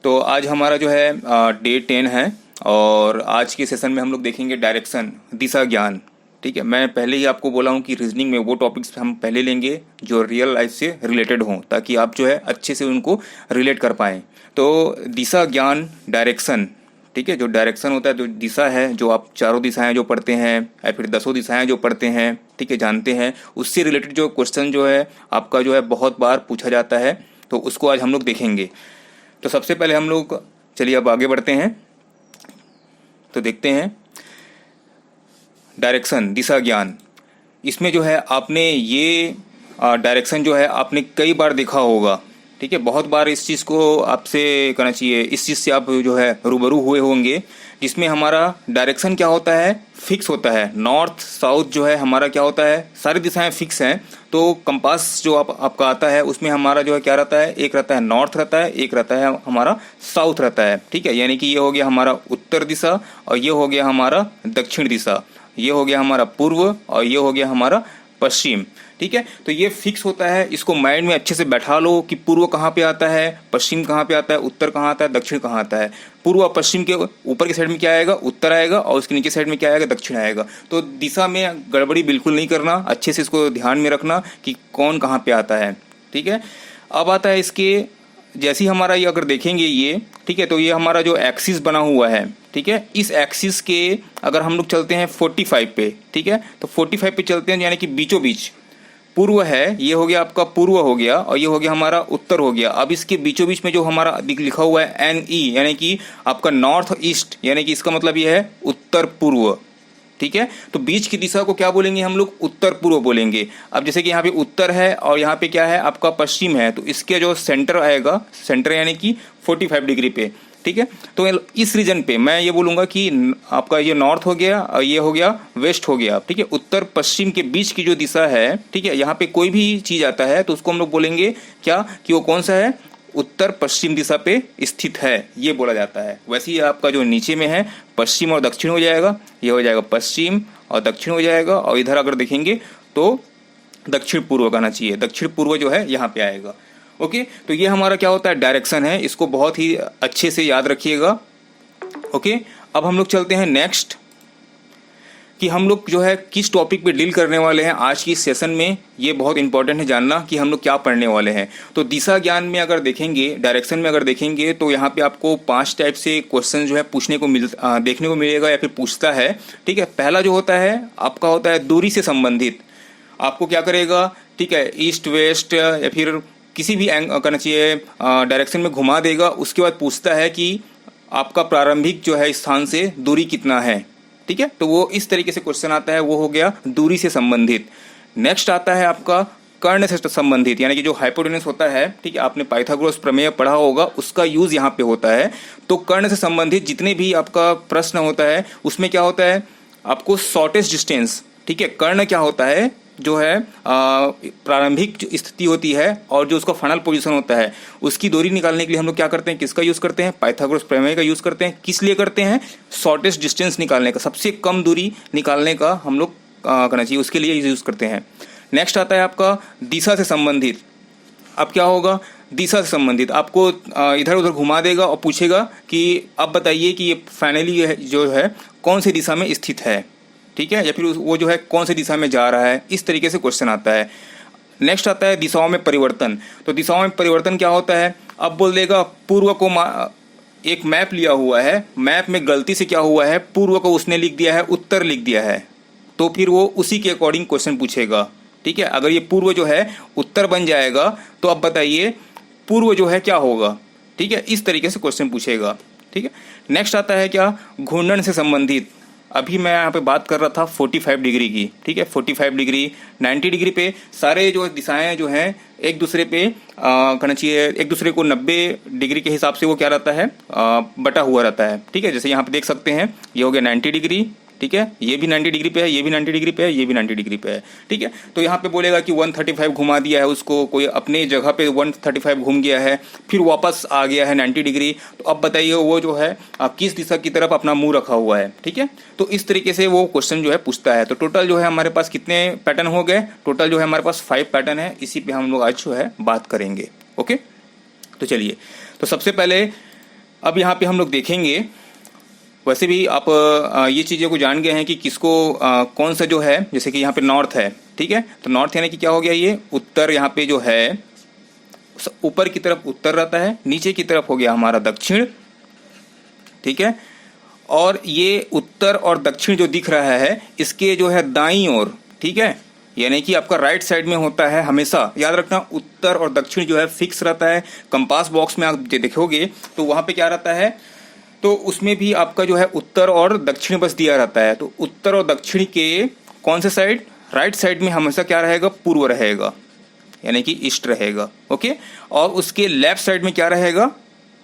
तो आज हमारा जो है डे 10 है और आज के सेशन में हम लोग देखेंगे डायरेक्शन, दिशा ज्ञान। ठीक है, मैं पहले ही आपको बोला हूँ कि रीजनिंग में वो टॉपिक्स हम पहले लेंगे जो रियल लाइफ से रिलेटेड हों, ताकि आप जो है अच्छे से उनको रिलेट कर पाएँ। तो दिशा ज्ञान, डायरेक्शन, ठीक है, जो डायरेक्शन होता है, जो दिशा है, जो आप चारों दिशाएं जो पढ़ते हैं या फिर 10 दिशाएं जो पढ़ते हैं, ठीक है, जानते हैं, उससे रिलेटेड जो क्वेश्चन जो है आपका जो है बहुत बार पूछा जाता है, तो उसको आज हम लोग देखेंगे। तो सबसे पहले हम लोग चलिए अब आगे बढ़ते हैं, तो देखते हैं डायरेक्शन, दिशा ज्ञान। इसमें जो है आपने ये डायरेक्शन जो है आपने कई बार देखा होगा, ठीक है, बहुत बार इस चीज़ को आपसे करना चाहिए, इस चीज़ से आप जो है रूबरू हुए होंगे, जिसमें हमारा डायरेक्शन क्या होता है, फिक्स होता है। नॉर्थ साउथ जो है हमारा क्या होता है, सारी दिशाएं फिक्स हैं। तो कंपास जो आपका आता है उसमें हमारा जो है क्या रहता है, एक रहता है नॉर्थ रहता है, एक रहता है हमारा साउथ रहता है। ठीक है, यानी कि ये हो गया हमारा उत्तर दिशा और ये हो गया हमारा दक्षिण दिशा, ये हो गया हमारा पूर्व और ये हो गया हमारा पश्चिम। ठीक है, तो ये फिक्स होता है, इसको माइंड में अच्छे से बैठा लो कि पूर्व कहाँ पे आता है, पश्चिम कहाँ पे आता है, उत्तर कहाँ आता है, दक्षिण कहाँ आता है। पूर्व और पश्चिम के ऊपर की साइड में क्या आएगा, उत्तर आएगा, और उसके नीचे साइड में क्या आएगा, दक्षिण आएगा। तो दिशा में गड़बड़ी बिल्कुल नहीं करना, अच्छे से इसको ध्यान में रखना कि कौन कहाँ पे आता है। ठीक है, अब आता है इसके, जैसे ही हमारा ये अगर देखेंगे ये, ठीक है, तो ये हमारा जो एक्सिस बना हुआ है, ठीक है, इस एक्सिस के अगर हम लोग चलते हैं 45 पे, ठीक है, तो 45 पे चलते हैं, यानी कि बीचों बीच पूर्व है, ये हो गया आपका पूर्व हो गया और ये हो गया हमारा उत्तर हो गया। अब इसके बीचों बीच में जो हमारा लिखा हुआ है NE, यानी कि आपका नॉर्थ ईस्ट, यानी कि इसका मतलब ये है उत्तर पूर्व। ठीक है, तो बीच की दिशा को क्या बोलेंगे हम लोग, उत्तर पूर्व बोलेंगे। अब जैसे कि यहाँ पे उत्तर है और यहाँ पे क्या है आपका पश्चिम है, तो इसके जो सेंटर आएगा, सेंटर यानी कि 45 डिग्री पे। ठीक है, तो इस रीजन पे मैं ये बोलूंगा कि आपका ये नॉर्थ हो गया और ये हो गया वेस्ट हो गया। ठीक है, उत्तर पश्चिम के बीच की जो दिशा है, ठीक है, यहाँ पे कोई भी चीज आता है तो उसको हम लोग बोलेंगे क्या, कि वो कौन सा है, उत्तर पश्चिम दिशा पे स्थित है, ये बोला जाता है। वैसे ही आपका जो नीचे में है पश्चिम और दक्षिण हो जाएगा, ये हो जाएगा पश्चिम और दक्षिण हो जाएगा, और इधर अगर देखेंगे तो दक्षिण पूर्व कहना चाहिए, दक्षिण पूर्व जो है यहाँ पे आएगा। ओके, तो ये हमारा क्या होता है, डायरेक्शन है, इसको बहुत ही अच्छे से याद रखिएगा। ओके, अब हम लोग चलते हैं नेक्स्ट, कि हम लोग जो है किस टॉपिक पे डील करने वाले हैं आज की सेशन में। ये बहुत इंपॉर्टेंट है जानना कि हम लोग क्या पढ़ने वाले हैं। तो दिशा ज्ञान में अगर देखेंगे, डायरेक्शन में अगर देखेंगे, तो यहाँ पे आपको 5 टाइप से क्वेश्चन जो है देखने को मिलेगा या फिर पूछता है। ठीक है, पहला जो होता है आपका होता है दूरी से संबंधित। आपको क्या करेगा, ठीक है, ईस्ट वेस्ट या फिर किसी भी करना चाहिए डायरेक्शन में घुमा देगा। उसके बाद पूछता है कि आपका प्रारंभिक जो है स्थान से दूरी कितना है। ठीक है, तो वो इस तरीके से क्वेश्चन आता है, वो हो गया दूरी से संबंधित। नेक्स्ट आता है आपका कर्ण से संबंधित, यानी कि जो हाइपोटेनस होता है, ठीक है, आपने पाइथागोरस प्रमेय पढ़ा होगा, उसका यूज यहाँ पे होता है। तो कर्ण से संबंधित जितने भी आपका प्रश्न होता है उसमें क्या होता है, आपको शॉर्टेस्ट डिस्टेंस, ठीक है, कर्ण क्या होता है, जो है प्रारंभिक जो स्थिति होती है और जो उसका फाइनल पोजीशन होता है, उसकी दूरी निकालने के लिए हम लोग क्या करते हैं, किसका यूज करते हैं, पाइथागोरस प्रमेय का यूज करते हैं। किस लिए करते हैं, शॉर्टेस्ट डिस्टेंस निकालने का, सबसे कम दूरी निकालने का हम लोग करना चाहिए, उसके लिए यूज करते हैं। नेक्स्ट आता है आपका दिशा से संबंधित। अब क्या होगा, दिशा से संबंधित आपको इधर उधर घुमा देगा और पूछेगा कि अब बताइए कि ये फाइनली जो है कौन सी दिशा में स्थित है। ठीक है, या फिर वो जो है कौन सी दिशा में जा रहा है, इस तरीके से क्वेश्चन आता है। नेक्स्ट आता है दिशाओं में परिवर्तन। तो दिशाओं में परिवर्तन क्या होता है, अब बोल देगा पूर्व को, एक मैप लिया हुआ है, मैप में गलती से क्या हुआ है, पूर्व को उसने लिख दिया है, उत्तर लिख दिया है, तो फिर वो उसी के अकॉर्डिंग क्वेश्चन पूछेगा। ठीक है, अगर ये पूर्व जो है उत्तर बन जाएगा तो अब बताइए पूर्व जो है क्या होगा। ठीक है, इस तरीके से क्वेश्चन पूछेगा। ठीक है, नेक्स्ट आता है क्या, घूर्णन से संबंधित। अभी मैं यहाँ पे बात कर रहा था 45 डिग्री की। ठीक है, 45 डिग्री, 90 डिग्री पे सारे जो दिशाएं जो हैं एक दूसरे पे करना चाहिए, एक दूसरे को 90 डिग्री के हिसाब से वो क्या रहता है, बटा हुआ रहता है। ठीक है, जैसे यहाँ पे देख सकते हैं, ये हो गया 90 डिग्री, ठीक है, ये भी 90 डिग्री पे है, ये भी 90 डिग्री पे है, ये भी 90 डिग्री पे है। ठीक है, तो यहाँ पे बोलेगा कि 135 घुमा दिया है उसको, कोई अपने जगह पे 135 घूम गया है, फिर वापस आ गया है 90 डिग्री। तो अब बताइए वो जो है किस दिशा की तरफ अपना मुंह रखा हुआ है। ठीक है, तो इस तरीके से वो क्वेश्चन जो है पूछता है। तो टोटल जो है हमारे पास कितने पैटर्न हो गए, टोटल जो है हमारे पास 5 पैटर्न है। इसी पे हम लोग आज जो है बात करेंगे। ओके, तो चलिए, तो सबसे पहले अब यहाँ पे हम लोग देखेंगे, वैसे भी आप ये चीज़ों को जान गए हैं कि किसको कौन सा जो है, जैसे कि यहाँ पे नॉर्थ है, ठीक है, तो नॉर्थ यानी कि क्या हो गया, ये उत्तर यहाँ पे जो है ऊपर की तरफ उत्तर रहता है, नीचे की तरफ हो गया हमारा दक्षिण, ठीक है। और ये उत्तर और दक्षिण जो दिख रहा है इसके जो है दाईं ओर, ठीक है, यानी कि आपका राइट साइड में होता है हमेशा। याद रखना उत्तर और दक्षिण जो है फिक्स रहता है। कंपास बॉक्स में आप देखोगे तो वहाँ पे क्या रहता है, तो उसमें भी आपका जो है उत्तर और दक्षिण बस दिया रहता है। तो उत्तर और दक्षिण के कौन से साइड, राइट साइड में हमेशा क्या रहेगा, पूर्व रहेगा, यानी कि ईस्ट रहेगा, ओके। और उसके लेफ्ट साइड में क्या रहेगा,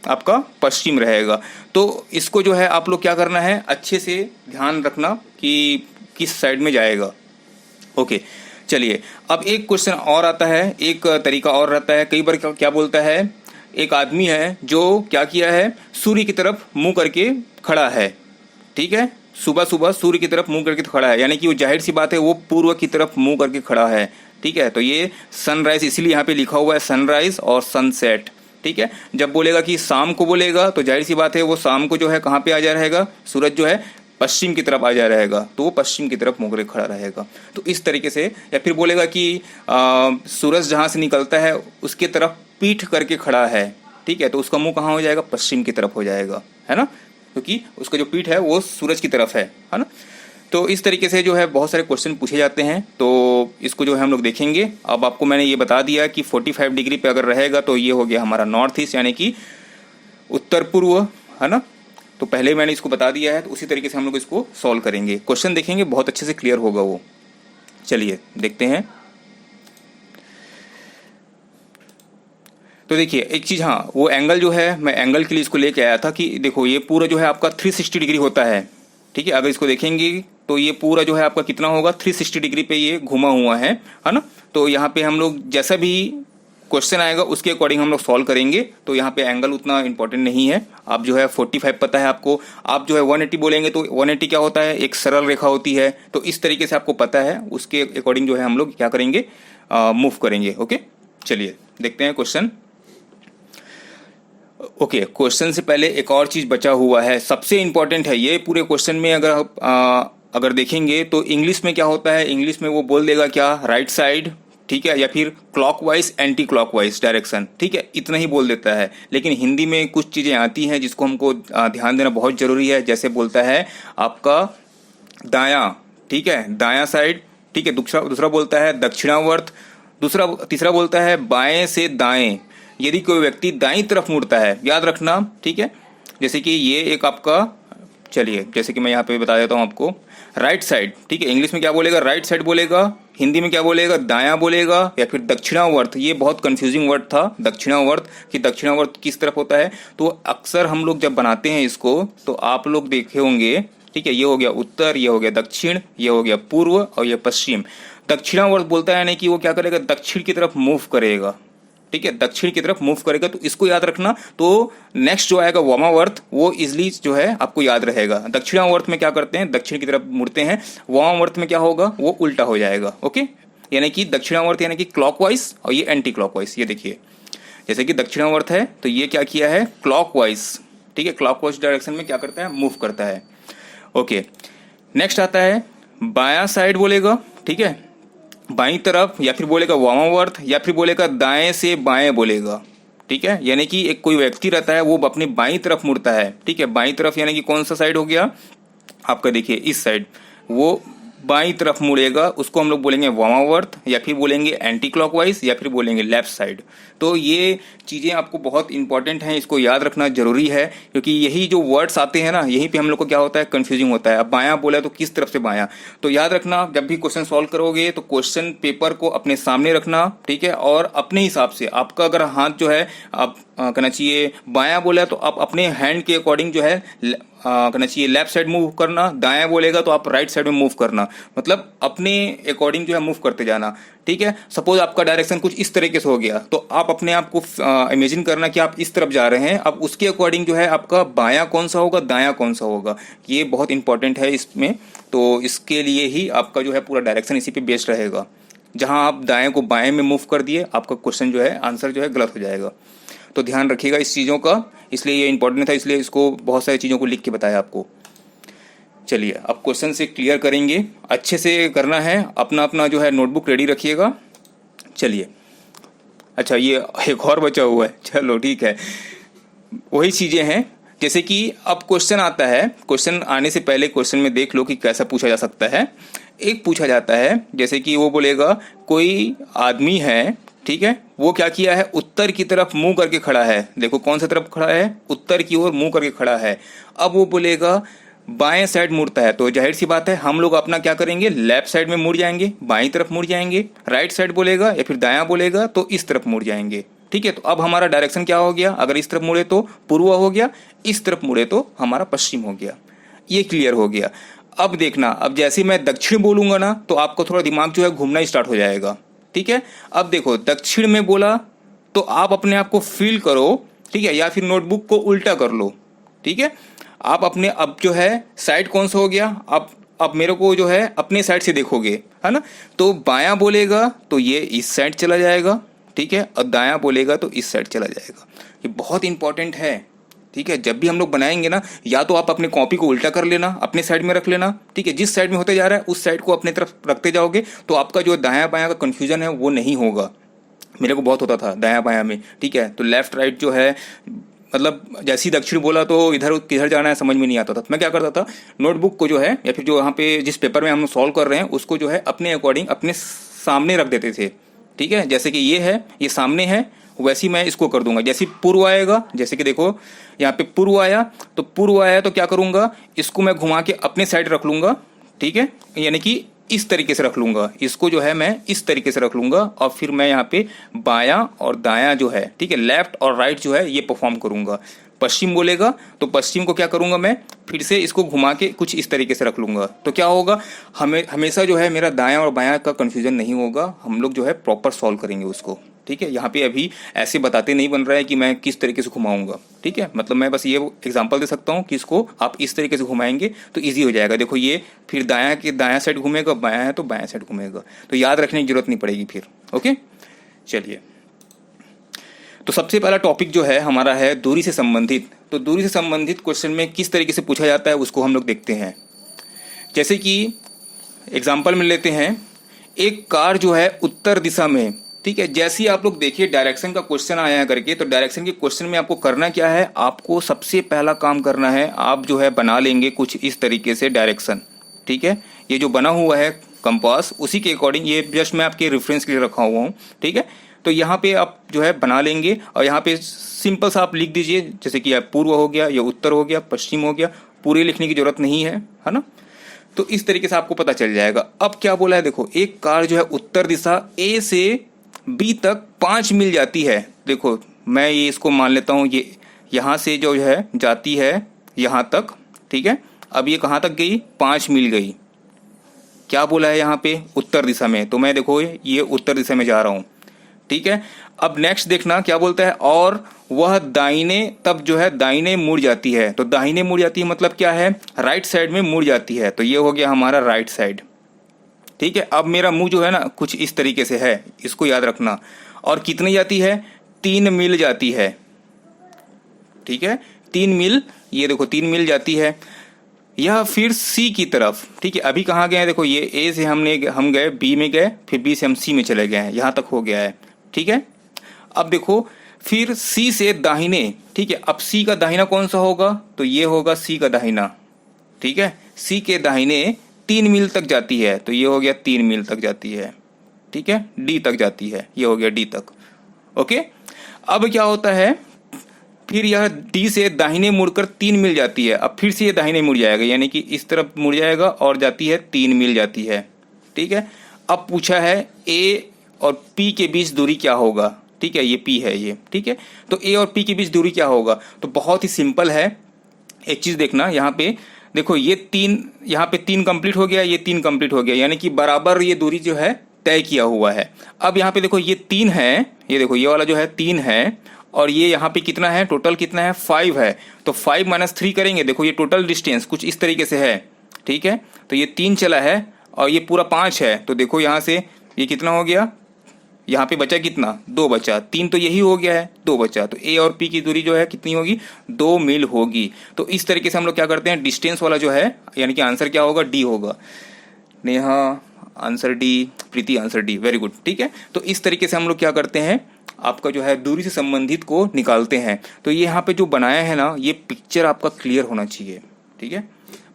आपका पश्चिम रहेगा। तो इसको जो है आप लोग क्या करना है, अच्छे से ध्यान रखना कि किस साइड में जाएगा, ओके। चलिए अब एक क्वेश्चन और आता है, एक तरीका और रहता है। कई बार क्या बोलता है, एक आदमी है जो क्या किया है, सूर्य की तरफ मुंह करके खड़ा है, ठीक है, सुबह सुबह सूर्य की तरफ मुंह करके खड़ा है, यानी कि वो जाहिर सी बात है वो पूर्व की तरफ मुंह करके खड़ा है, ठीक है। तो ये सनराइज, इसीलिए यहाँ पे लिखा हुआ है सनराइज और सनसेट, ठीक है। जब बोलेगा कि शाम को बोलेगा तो जाहिर सी बात है वो शाम को जो है कहाँ पे आ जा रहेगा, सूरज जो है पश्चिम की तरफ आ जा रहेगा, तो वो पश्चिम की तरफ मुंह करके खड़ा रहेगा। तो इस तरीके से, या फिर बोलेगा कि सूरज जहाँ से निकलता है उसके तरफ पीठ करके खड़ा है, ठीक है, तो उसका मुंह कहाँ हो जाएगा, पश्चिम की तरफ हो जाएगा, है ना, क्योंकि उसका जो पीठ है वो सूरज की तरफ है ना। तो इस तरीके से जो है बहुत सारे क्वेश्चन पूछे जाते हैं, तो इसको जो है हम लोग देखेंगे। अब आपको मैंने ये बता दिया कि 45 डिग्री पे अगर रहेगा तो ये हो गया हमारा नॉर्थ ईस्ट, यानी कि उत्तर पूर्व, है ना। तो पहले मैंने इसको बता दिया है, तो उसी तरीके से हम लोग इसको सॉल्व करेंगे, क्वेश्चन देखेंगे, बहुत अच्छे से क्लियर होगा वो। चलिए देखते हैं। तो देखिए एक चीज़, हाँ, वो एंगल जो है, मैं एंगल के लिए इसको लेके आया था कि देखो ये पूरा जो है आपका 360 डिग्री होता है, ठीक है। अगर इसको देखेंगे तो ये पूरा जो है आपका कितना होगा, 360 डिग्री पे ये घुमा हुआ है ना। तो यहाँ पे हम लोग जैसा भी क्वेश्चन आएगा उसके अकॉर्डिंग हम लोग सॉल्व करेंगे। तो यहाँ पे एंगल उतना इंपॉर्टेंट नहीं है। आप जो है 45 पता है आपको, आप जो है 180 बोलेंगे तो 180 क्या होता है, एक सरल रेखा होती है। तो इस तरीके से आपको पता है, उसके अकॉर्डिंग जो है हम लोग क्या करेंगे, मूव करेंगे, ओके। चलिए देखते हैं क्वेश्चन। ओके, क्वेश्चन से पहले एक और चीज बचा हुआ है, सबसे इंपॉर्टेंट है ये पूरे क्वेश्चन में। अगर देखेंगे तो इंग्लिश में क्या होता है, इंग्लिश में वो बोल देगा क्या, राइट साइड, ठीक है, या फिर क्लॉकवाइज एंटी क्लॉकवाइज डायरेक्शन, ठीक है, इतना ही बोल देता है। लेकिन हिंदी में कुछ चीजें आती हैं जिसको हमको ध्यान देना बहुत जरूरी है। जैसे बोलता है आपका दायां, ठीक है, दायां साइड, ठीक है, दूसरा बोलता है दक्षिणावर्त, तीसरा बोलता है बाएं से दाएं, यदि कोई व्यक्ति दाईं तरफ मुड़ता है, याद रखना, ठीक है। जैसे कि ये एक आपका, चलिए जैसे कि मैं यहाँ पे बता देता हूँ आपको, राइट साइड, ठीक है, इंग्लिश में क्या बोलेगा, राइट साइड बोलेगा, हिंदी में क्या बोलेगा, दायां बोलेगा, या फिर दक्षिणावर्त। ये बहुत कंफ्यूजिंग वर्ड था दक्षिणावर्त, कि दक्षिणावर्त किस तरफ होता है। तो अक्सर हम लोग जब बनाते हैं इसको तो आप लोग देखे होंगे, ठीक है, ये हो गया उत्तर, ये हो गया दक्षिण, ये हो गया पूर्व और ये पश्चिम। दक्षिणावर्त बोलता है यानी कि वो क्या करेगा, दक्षिण की तरफ मूव करेगा, ठीक है, दक्षिण की तरफ मूव करेगा। तो इसको याद रखना। तो नेक्स्ट जो आएगा वामावर्त, वो इजली जो है आपको याद रहेगा। दक्षिणावर्त में क्या करते हैं, दक्षिण की तरफ मुड़ते हैं, वामावर्त में क्या होगा, वो उल्टा हो जाएगा, ओके। यानी कि दक्षिणावर्त यानी कि क्लॉकवाइज और ये एंटी क्लॉकवाइज। ये देखिए जैसे कि दक्षिणावर्त है तो ये क्या किया है, क्लॉकवाइज, ठीक है, क्लॉकवाइज डायरेक्शन में क्या करता है, मूव करता है, ओके। नेक्स्ट आता है बायां साइड बोलेगा, ठीक है, बाईं तरफ, या फिर बोलेगा वामावर्त, या फिर बोलेगा दाएं से बाएं बोलेगा, ठीक है। यानी कि एक कोई व्यक्ति रहता है वो अपनी बाईं तरफ मुड़ता है, ठीक है, बाईं तरफ यानी कि कौन सा साइड हो गया आपका, देखिए इस साइड, वो बाईं तरफ मुड़ेगा, उसको हम लोग बोलेंगे वामावर्त, या फिर बोलेंगे एंटी क्लॉकवाइज, या फिर बोलेंगे लेफ्ट साइड। तो ये चीज़ें आपको बहुत इंपॉर्टेंट हैं, इसको याद रखना जरूरी है, क्योंकि यही जो वर्ड्स आते हैं ना, यहीं पे हम लोग को क्या होता है, कंफ्यूजिंग होता है। अब बायां बोला तो किस तरफ से बायां, तो याद रखना जब भी क्वेश्चन सॉल्व करोगे तो क्वेश्चन पेपर को अपने सामने रखना, ठीक है, और अपने हिसाब से आपका अगर हाथ जो है आप कहना चाहिए बायां बोला तो आप अपने हैंड के अकॉर्डिंग जो है करना चाहिए लेफ्ट साइड मूव करना, दायां बोलेगा तो आप राइट साइड में मूव करना, मतलब अपने अकॉर्डिंग जो है मूव करते जाना, ठीक है। सपोज आपका डायरेक्शन कुछ इस तरीके से हो गया तो आप अपने आप को इमेजिन करना कि आप इस तरफ जा रहे हैं, अब उसके अकॉर्डिंग जो है आपका बायां कौन सा होगा, दायां कौन सा होगा, ये बहुत इंपॉर्टेंट है इसमें। तो इसके लिए ही आपका जो है पूरा डायरेक्शन इसी पे बेस्ड रहेगा। जहां आप दाएं को बाएं में मूव कर दिए, आपका क्वेश्चन जो है आंसर जो है गलत हो जाएगा। तो ध्यान रखिएगा इस चीज़ों का। इसलिए ये इंपॉर्टेंट था, इसलिए इसको बहुत सारी चीज़ों को लिख के बताया आपको। चलिए अब क्वेश्चन से क्लियर करेंगे, अच्छे से करना है, अपना अपना जो है नोटबुक रेडी रखिएगा। चलिए, अच्छा ये एक और बचा हुआ है, चलो ठीक है, वही चीज़ें हैं। जैसे कि अब क्वेश्चन आता है, क्वेश्चन आने से पहले क्वेश्चन में देख लो कि कैसा पूछा जा सकता है। एक पूछा जाता है जैसे कि वो बोलेगा कोई आदमी है, ठीक है, वो क्या किया है, उत्तर की तरफ मुंह करके खड़ा है। देखो कौन सा तरफ खड़ा है, उत्तर की ओर मुंह करके खड़ा है। अब वो बोलेगा बाएं साइड मुड़ता है, तो जाहिर सी बात है हम लोग अपना क्या करेंगे, लेफ्ट साइड में मुड़ जाएंगे, बाईं तरफ मुड़ जाएंगे। राइट साइड बोलेगा या फिर दायां बोलेगा तो इस तरफ मुड़ जाएंगे, ठीक है। तो अब हमारा डायरेक्शन क्या हो गया, अगर इस तरफ मुड़े तो पूर्व हो गया, इस तरफ मुड़े तो हमारा पश्चिम हो गया। ये क्लियर हो गया। अब देखना, अब जैसे मैं दक्षिण बोलूंगा ना तो आपको थोड़ा दिमाग जो है घूमना स्टार्ट हो जाएगा, ठीक है। अब देखो दक्षिण में बोला तो आप अपने आप को फील करो, ठीक है, या फिर नोटबुक को उल्टा कर लो, ठीक है। आप अपने अब जो है साइड कौन सा हो गया, अब मेरे को जो है अपने साइड से देखोगे, है ना। तो बायां बोलेगा तो ये इस साइड चला जाएगा, ठीक है, और दायां बोलेगा तो इस साइड चला जाएगा। ये बहुत इंपॉर्टेंट है, ठीक है। जब भी हम लोग बनाएंगे ना, या तो आप अपने कॉपी को उल्टा कर लेना, अपने साइड में रख लेना, ठीक है। जिस साइड में होते जा रहा है उस साइड को अपने तरफ रखते जाओगे तो आपका जो दायां बायां का कंफ्यूजन है वो नहीं होगा। मेरे को बहुत होता था दायां बायां में, ठीक है। तो लेफ्ट राइट जो है, मतलब जैसे ही दक्षिण बोला तो इधर किधर जाना है समझ में नहीं आता था। मैं क्या करता था, नोटबुक को जो है या फिर जो यहाँ पे जिस पेपर में हम सॉल्व कर रहे हैं उसको जो है अपने अकॉर्डिंग अपने सामने रख देते थे, ठीक है। जैसे कि ये है, ये सामने है, वैसे ही मैं इसको कर दूंगा। जैसे पूर्व आएगा, जैसे कि देखो यहाँ पे पूर्व आया, तो पूर्व आया तो क्या करूंगा, इसको मैं घुमा के अपने साइड रख लूंगा, ठीक है, यानी कि इस तरीके से रख लूंगा, इसको जो है मैं इस तरीके से रख लूंगा, और फिर मैं यहाँ पे बायां और दायां जो है, ठीक है, लेफ्ट और राइट जो है ये परफॉर्म करूंगा। पश्चिम बोलेगा तो पश्चिम को क्या करूंगा, मैं फिर से इसको घुमा के कुछ इस तरीके से रख लूंगा। तो क्या होगा, हमेशा जो है मेरा दायां और बायां का कंफ्यूजन नहीं होगा, हम लोग जो है प्रॉपर सॉल्व करेंगे उसको, ठीक है। यहाँ पे अभी ऐसे बताते नहीं बन रहा है कि मैं किस तरीके से घुमाऊंगा, ठीक है। मतलब मैं बस ये एग्जांपल दे सकता हूँ कि इसको आप इस तरीके से घुमाएंगे तो इजी हो जाएगा। देखो ये फिर दायां के दायां साइड घूमेगा, बायां है तो बायां साइड घूमेगा, तो याद रखने की जरूरत नहीं पड़ेगी फिर। ओके, चलिए, तो सबसे पहला टॉपिक जो है हमारा है दूरी से संबंधित। तो दूरी से संबंधित क्वेश्चन में किस तरीके से पूछा जाता है उसको हम लोग देखते हैं। जैसे कि एग्जाम्पल में लेते हैं, एक कार जो है उत्तर दिशा में, ठीक है। जैसे ही आप लोग देखिए डायरेक्शन का क्वेश्चन आया है करके, तो डायरेक्शन के क्वेश्चन में आपको करना क्या है, आपको सबसे पहला काम करना है, आप जो है बना लेंगे कुछ इस तरीके से डायरेक्शन, ठीक है। ये जो बना हुआ है कंपास, उसी के अकॉर्डिंग, ये जस्ट मैं आपके रेफरेंस के लिए रखा हुआ हूँ, ठीक है। तो यहाँ पे आप जो है बना लेंगे और यहाँ पे सिंपल सा आप लिख दीजिए, जैसे कि पूर्व हो गया, या उत्तर हो गया, पश्चिम हो गया, पूरे लिखने की जरूरत नहीं है ना। तो इस तरीके से आपको पता चल जाएगा। अब क्या बोला है, देखो एक कार जो है उत्तर दिशा ए से बी तक 5 मील जाती है। देखो मैं ये इसको मान लेता हूँ, ये यहाँ से जो है जाती है यहाँ तक, ठीक है। अब ये कहाँ तक गई, 5 मील गई। क्या बोला है यहाँ पे, उत्तर दिशा में, तो मैं देखो ये उत्तर दिशा में जा रहा हूँ, ठीक है। अब नेक्स्ट देखना क्या बोलता है, और वह दाहिने, तब जो है दाहिने मुड़ जाती है। तो दाहिने मुड़ जाती है मतलब क्या है, राइट साइड में मुड़ जाती है। तो ये हो गया हमारा राइट साइड, ठीक है। अब मेरा मुंह जो है ना कुछ इस तरीके से है, इसको याद रखना। और कितनी जाती है, 3 मील जाती है, ठीक है, 3 मील, ये देखो 3 मील जाती है। यह फिर सी की तरफ, ठीक है। अभी कहाँ गए हैं, देखो ये ए से हम गए बी में गए, फिर बी से हम सी में चले गए हैं, यहाँ तक हो गया है, ठीक है। अब देखो फिर सी से दाहिने, ठीक है। अब सी का दाहिना कौन सा होगा, तो ये होगा सी का दाहिना, ठीक है। सी के दाहिने 3 मील तक जाती है, तो ये हो गया 3 मील तक जाती है, ठीक है। डी तक जाती है, ये हो गया डी तक। ओके, अब क्या होता है, फिर यह डी से दाहिने मुड़कर 3 मील जाती है। अब फिर से ये दाहिने मुड़ जाएगा, यानी कि इस तरफ मुड़ जाएगा और जाती है 3 मील जाती है, ठीक है। अब पूछा है ए और पी के बीच दूरी क्या होगा, ठीक है, ये पी है ये, ठीक है। तो ए और पी के बीच दूरी क्या होगा, तो बहुत ही सिंपल है। एक चीज देखना, यहाँ पे देखो ये 3, यहाँ पे 3 कंप्लीट हो गया, ये 3 कंप्लीट हो गया, यानी कि बराबर ये दूरी जो है तय किया हुआ है। अब यहाँ पे देखो ये 3 है, ये देखो ये वाला जो है 3 है, और ये यहाँ पे कितना है, टोटल कितना है, 5 है। तो 5 - 3 करेंगे, देखो ये टोटल डिस्टेंस कुछ इस तरीके से है, ठीक है। तो ये 3 चला है और ये पूरा 5 है, तो देखो यहाँ से ये कितना हो गया, यहाँ पे बचा कितना, 2 बचा, 3 तो यही हो गया है, 2 बचा, तो ए और पी की दूरी जो है कितनी होगी, 2 मील होगी। तो इस तरीके से हम लोग क्या करते हैं, डिस्टेंस वाला जो है यानी कि आंसर क्या होगा, डी होगा। नेहा आंसर डी, प्रीति आंसर डी, वेरी गुड। ठीक है, तो इस तरीके से हम लोग क्या करते हैं, आपका जो है दूरी से संबंधित को निकालते हैं। तो ये यहाँ पे जो बनाया है ना, ये पिक्चर आपका क्लियर होना चाहिए। ठीक है,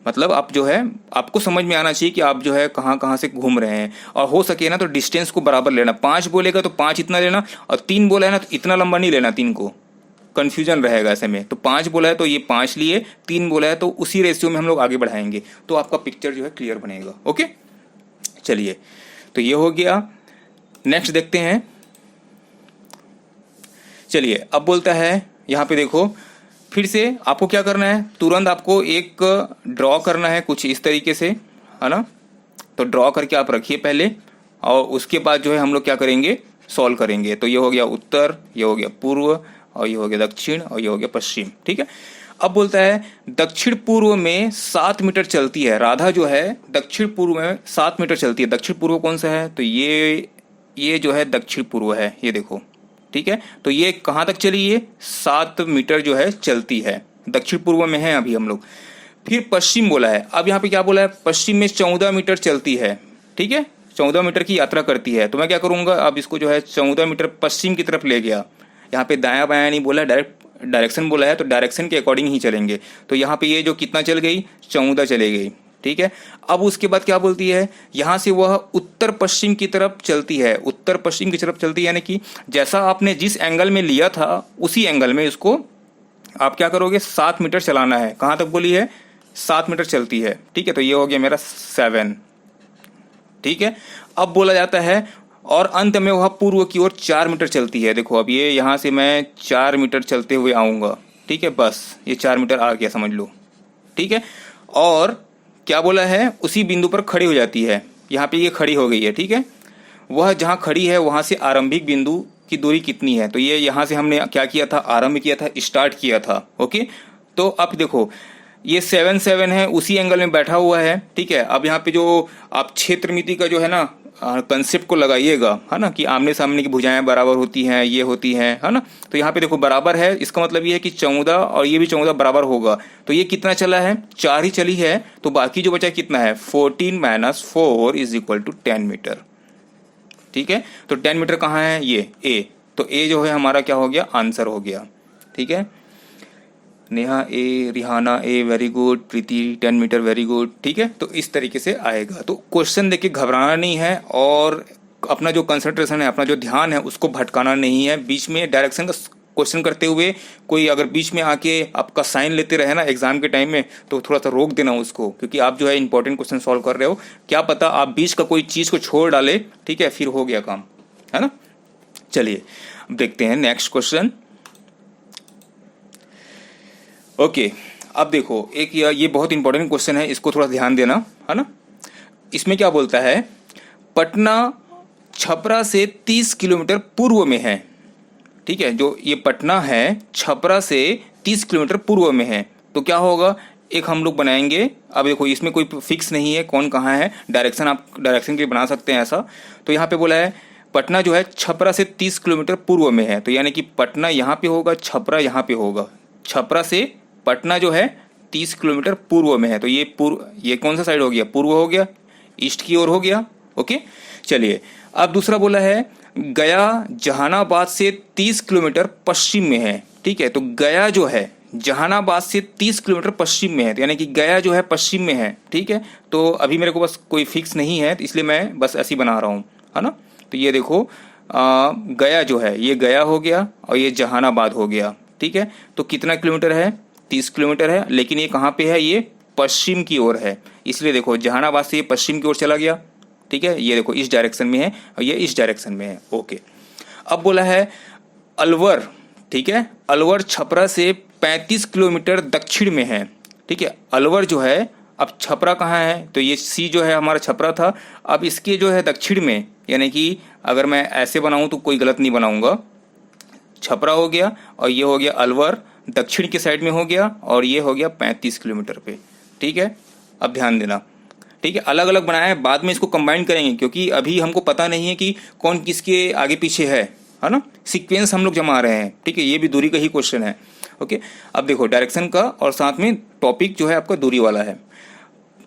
मतलब आप जो है आपको समझ में आना चाहिए कि आप जो है कहाँ कहाँ से घूम रहे हैं, और हो सके ना तो डिस्टेंस को बराबर लेना। 5 बोलेगा तो 5 इतना लेना, और 3 बोला है ना तो इतना लंबा नहीं लेना, 3 को कंफ्यूजन रहेगा ऐसे में। तो 5 बोला है तो ये 5 लिए, 3 बोला है तो उसी रेशियो में हम लोग आगे बढ़ाएंगे, तो आपका पिक्चर जो है क्लियर बनेगा। ओके, चलिए, तो ये हो गया। नेक्स्ट देखते हैं। चलिए, अब बोलता है यहाँ पे देखो, फिर से आपको क्या करना है, तुरंत आपको एक ड्रॉ करना है कुछ इस तरीके से, है ना। तो ड्रॉ करके आप रखिए पहले, और उसके बाद जो है हम लोग क्या करेंगे, सॉल्व करेंगे। तो ये हो गया उत्तर, ये हो गया पूर्व, और ये हो गया दक्षिण, और ये हो गया पश्चिम। ठीक है, अब बोलता है दक्षिण पूर्व में 7 मीटर चलती है। राधा जो है दक्षिण पूर्व में 7 मीटर चलती है। दक्षिण पूर्व कौन सा है, तो ये जो है दक्षिण पूर्व है, ये देखो। ठीक है, तो ये कहाँ तक चली, ये 7 मीटर जो है चलती है, दक्षिण पूर्व में है अभी हम लोग। फिर पश्चिम बोला है, अब यहाँ पे क्या बोला है, पश्चिम में 14 मीटर चलती है। ठीक है, 14 मीटर की यात्रा करती है। तो मैं क्या करूँगा, अब इसको जो है 14 मीटर पश्चिम की तरफ ले गया। यहाँ पे दायां बायां नहीं बोला, डायरेक्ट डायरेक्शन बोला है, तो डायरेक्शन के अकॉर्डिंग ही चलेंगे। तो यहाँ पे ये जो कितना चल गई, 14 चले गई। ठीक है, अब उसके बाद क्या बोलती है, यहाँ से वह उत्तर पश्चिम की तरफ चलती है। उत्तर पश्चिम की तरफ चलती है, यानी कि जैसा आपने जिस एंगल में लिया था उसी एंगल में इसको आप क्या करोगे, 7 मीटर चलाना है। कहाँ तक बोली है, 7 मीटर चलती है। ठीक है, तो ये हो गया मेरा 7। ठीक है, अब बोला जाता है और अंत में वह पूर्व की ओर 4 मीटर चलती है। देखो, अब ये यहाँ से मैं 4 मीटर चलते हुए आऊँगा। ठीक है, बस ये 4 मीटर आ गया, समझ लो। ठीक है, और क्या बोला है, उसी बिंदु पर खड़ी हो जाती है। यहाँ पे ये खड़ी हो गई है। ठीक है, वह जहाँ खड़ी है वहाँ से आरंभिक बिंदु की दूरी कितनी है, तो ये यहाँ से हमने क्या किया था, आरंभ किया था, स्टार्ट किया था। ओके, तो अब देखो ये 7 है, उसी एंगल में बैठा हुआ है। ठीक है, अब यहाँ पे जो आप क्षेत्रमिति का जो है ना कंसेप्ट को लगाइएगा, है ना, कि आमने सामने की भुजाएं बराबर होती हैं, ये होती हैं, है ना। तो यहाँ पे देखो बराबर है, इसका मतलब ये है कि 14 और ये भी 14 बराबर होगा। तो ये कितना चला है, 4 ही चली है, तो बाकी जो बचा कितना है, 14 - 4 = 10 मीटर। ठीक है, तो 10 मीटर कहाँ है, ये ए, तो ए जो है हमारा क्या हो गया, आंसर हो गया। ठीक है, नेहा ए, रिहाना ए, वेरी गुड, प्रीति 10 मीटर, वेरी गुड। ठीक है, तो इस तरीके से आएगा। तो क्वेश्चन देख के घबराना नहीं है, और अपना जो कंसंट्रेशन है, अपना जो ध्यान है उसको भटकाना नहीं है। बीच में डायरेक्शन का क्वेश्चन करते हुए कोई अगर बीच में आके आपका साइन लेते रहे ना एग्जाम के टाइम में, तो थोड़ा सा रोक देना उसको, क्योंकि आप जो है इंपॉर्टेंट क्वेश्चन सॉल्व कर रहे हो, क्या पता आप बीच का कोई चीज को छोड़ डाले। ठीक है, फिर हो गया काम, है ना। चलिए अब देखते हैं नेक्स्ट क्वेश्चन। ओके, अब देखो एक ये बहुत इंपॉर्टेंट क्वेश्चन है, इसको थोड़ा ध्यान देना, है ना। इसमें क्या बोलता है, पटना छपरा से 30 किलोमीटर पूर्व में है। ठीक है, जो ये पटना है छपरा से 30 किलोमीटर पूर्व में है। तो क्या होगा, एक हम लोग बनाएंगे। अब देखो इसमें कोई फिक्स नहीं है कौन कहाँ है, डायरेक्शन आप डायरेक्शन के लिए बना सकते हैं ऐसा। तो यहाँ पे बोला है पटना जो है छपरा से 30 किलोमीटर पूर्व में है, तो यानी कि पटना यहाँ पे होगा, छपरा यहाँ पे होगा। छपरा से पटना जो है 30 किलोमीटर पूर्व में है, तो ये ये कौन सा साइड हो गया, पूर्व हो गया, ईस्ट की ओर हो गया। ओके, चलिए अब दूसरा बोला है गया जहानाबाद से 30 किलोमीटर पश्चिम में है। ठीक है, तो गया जो है जहानाबाद से 30 किलोमीटर पश्चिम में है, तो यानी कि गया जो है पश्चिम में है। ठीक है, तो अभी मेरे को बस कोई फिक्स नहीं है, तो इसलिए मैं बस ऐसे ही बना रहा हूँ, है ना। तो ये देखो गया जो है ये गया हो गया, और ये जहानाबाद हो गया। ठीक है, तो कितना किलोमीटर है, 30 किलोमीटर है, लेकिन ये कहाँ पे है, ये पश्चिम की ओर है, इसलिए देखो जहानाबाद से ये पश्चिम की ओर चला गया। ठीक है, ये देखो इस डायरेक्शन में है और ये इस डायरेक्शन में है। ओके, अब बोला है अलवर। ठीक है, अलवर छपरा से 35 किलोमीटर दक्षिण में है। ठीक है, अलवर जो है, अब छपरा कहाँ है, तो ये सी जो है हमारा छपरा था, अब इसके जो है दक्षिण में, यानी कि अगर मैं ऐसे बनाऊं तो कोई गलत नहीं बनाऊंगा, छपरा हो गया और ये हो गया अलवर दक्षिण के साइड में हो गया, और ये हो गया 35 किलोमीटर पे। ठीक है, अब ध्यान देना, ठीक है, अलग अलग बनाया है, बाद में इसको कंबाइन करेंगे क्योंकि अभी हमको पता नहीं है कि कौन किसके आगे पीछे है ना, सीक्वेंस हम लोग जमा रहे हैं। ठीक है, ये भी दूरी का ही क्वेश्चन है। ओके, अब देखो डायरेक्शन का और साथ में टॉपिक जो है आपका दूरी वाला है।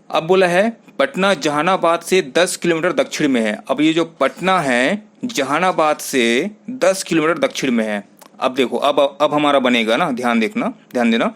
अब बोला है पटना जहानाबाद से 10 किलोमीटर दक्षिण में है। अब ये जो पटना है जहानाबाद से 10 किलोमीटर दक्षिण में है। अब देखो अब हमारा बनेगा ना, ध्यान देना,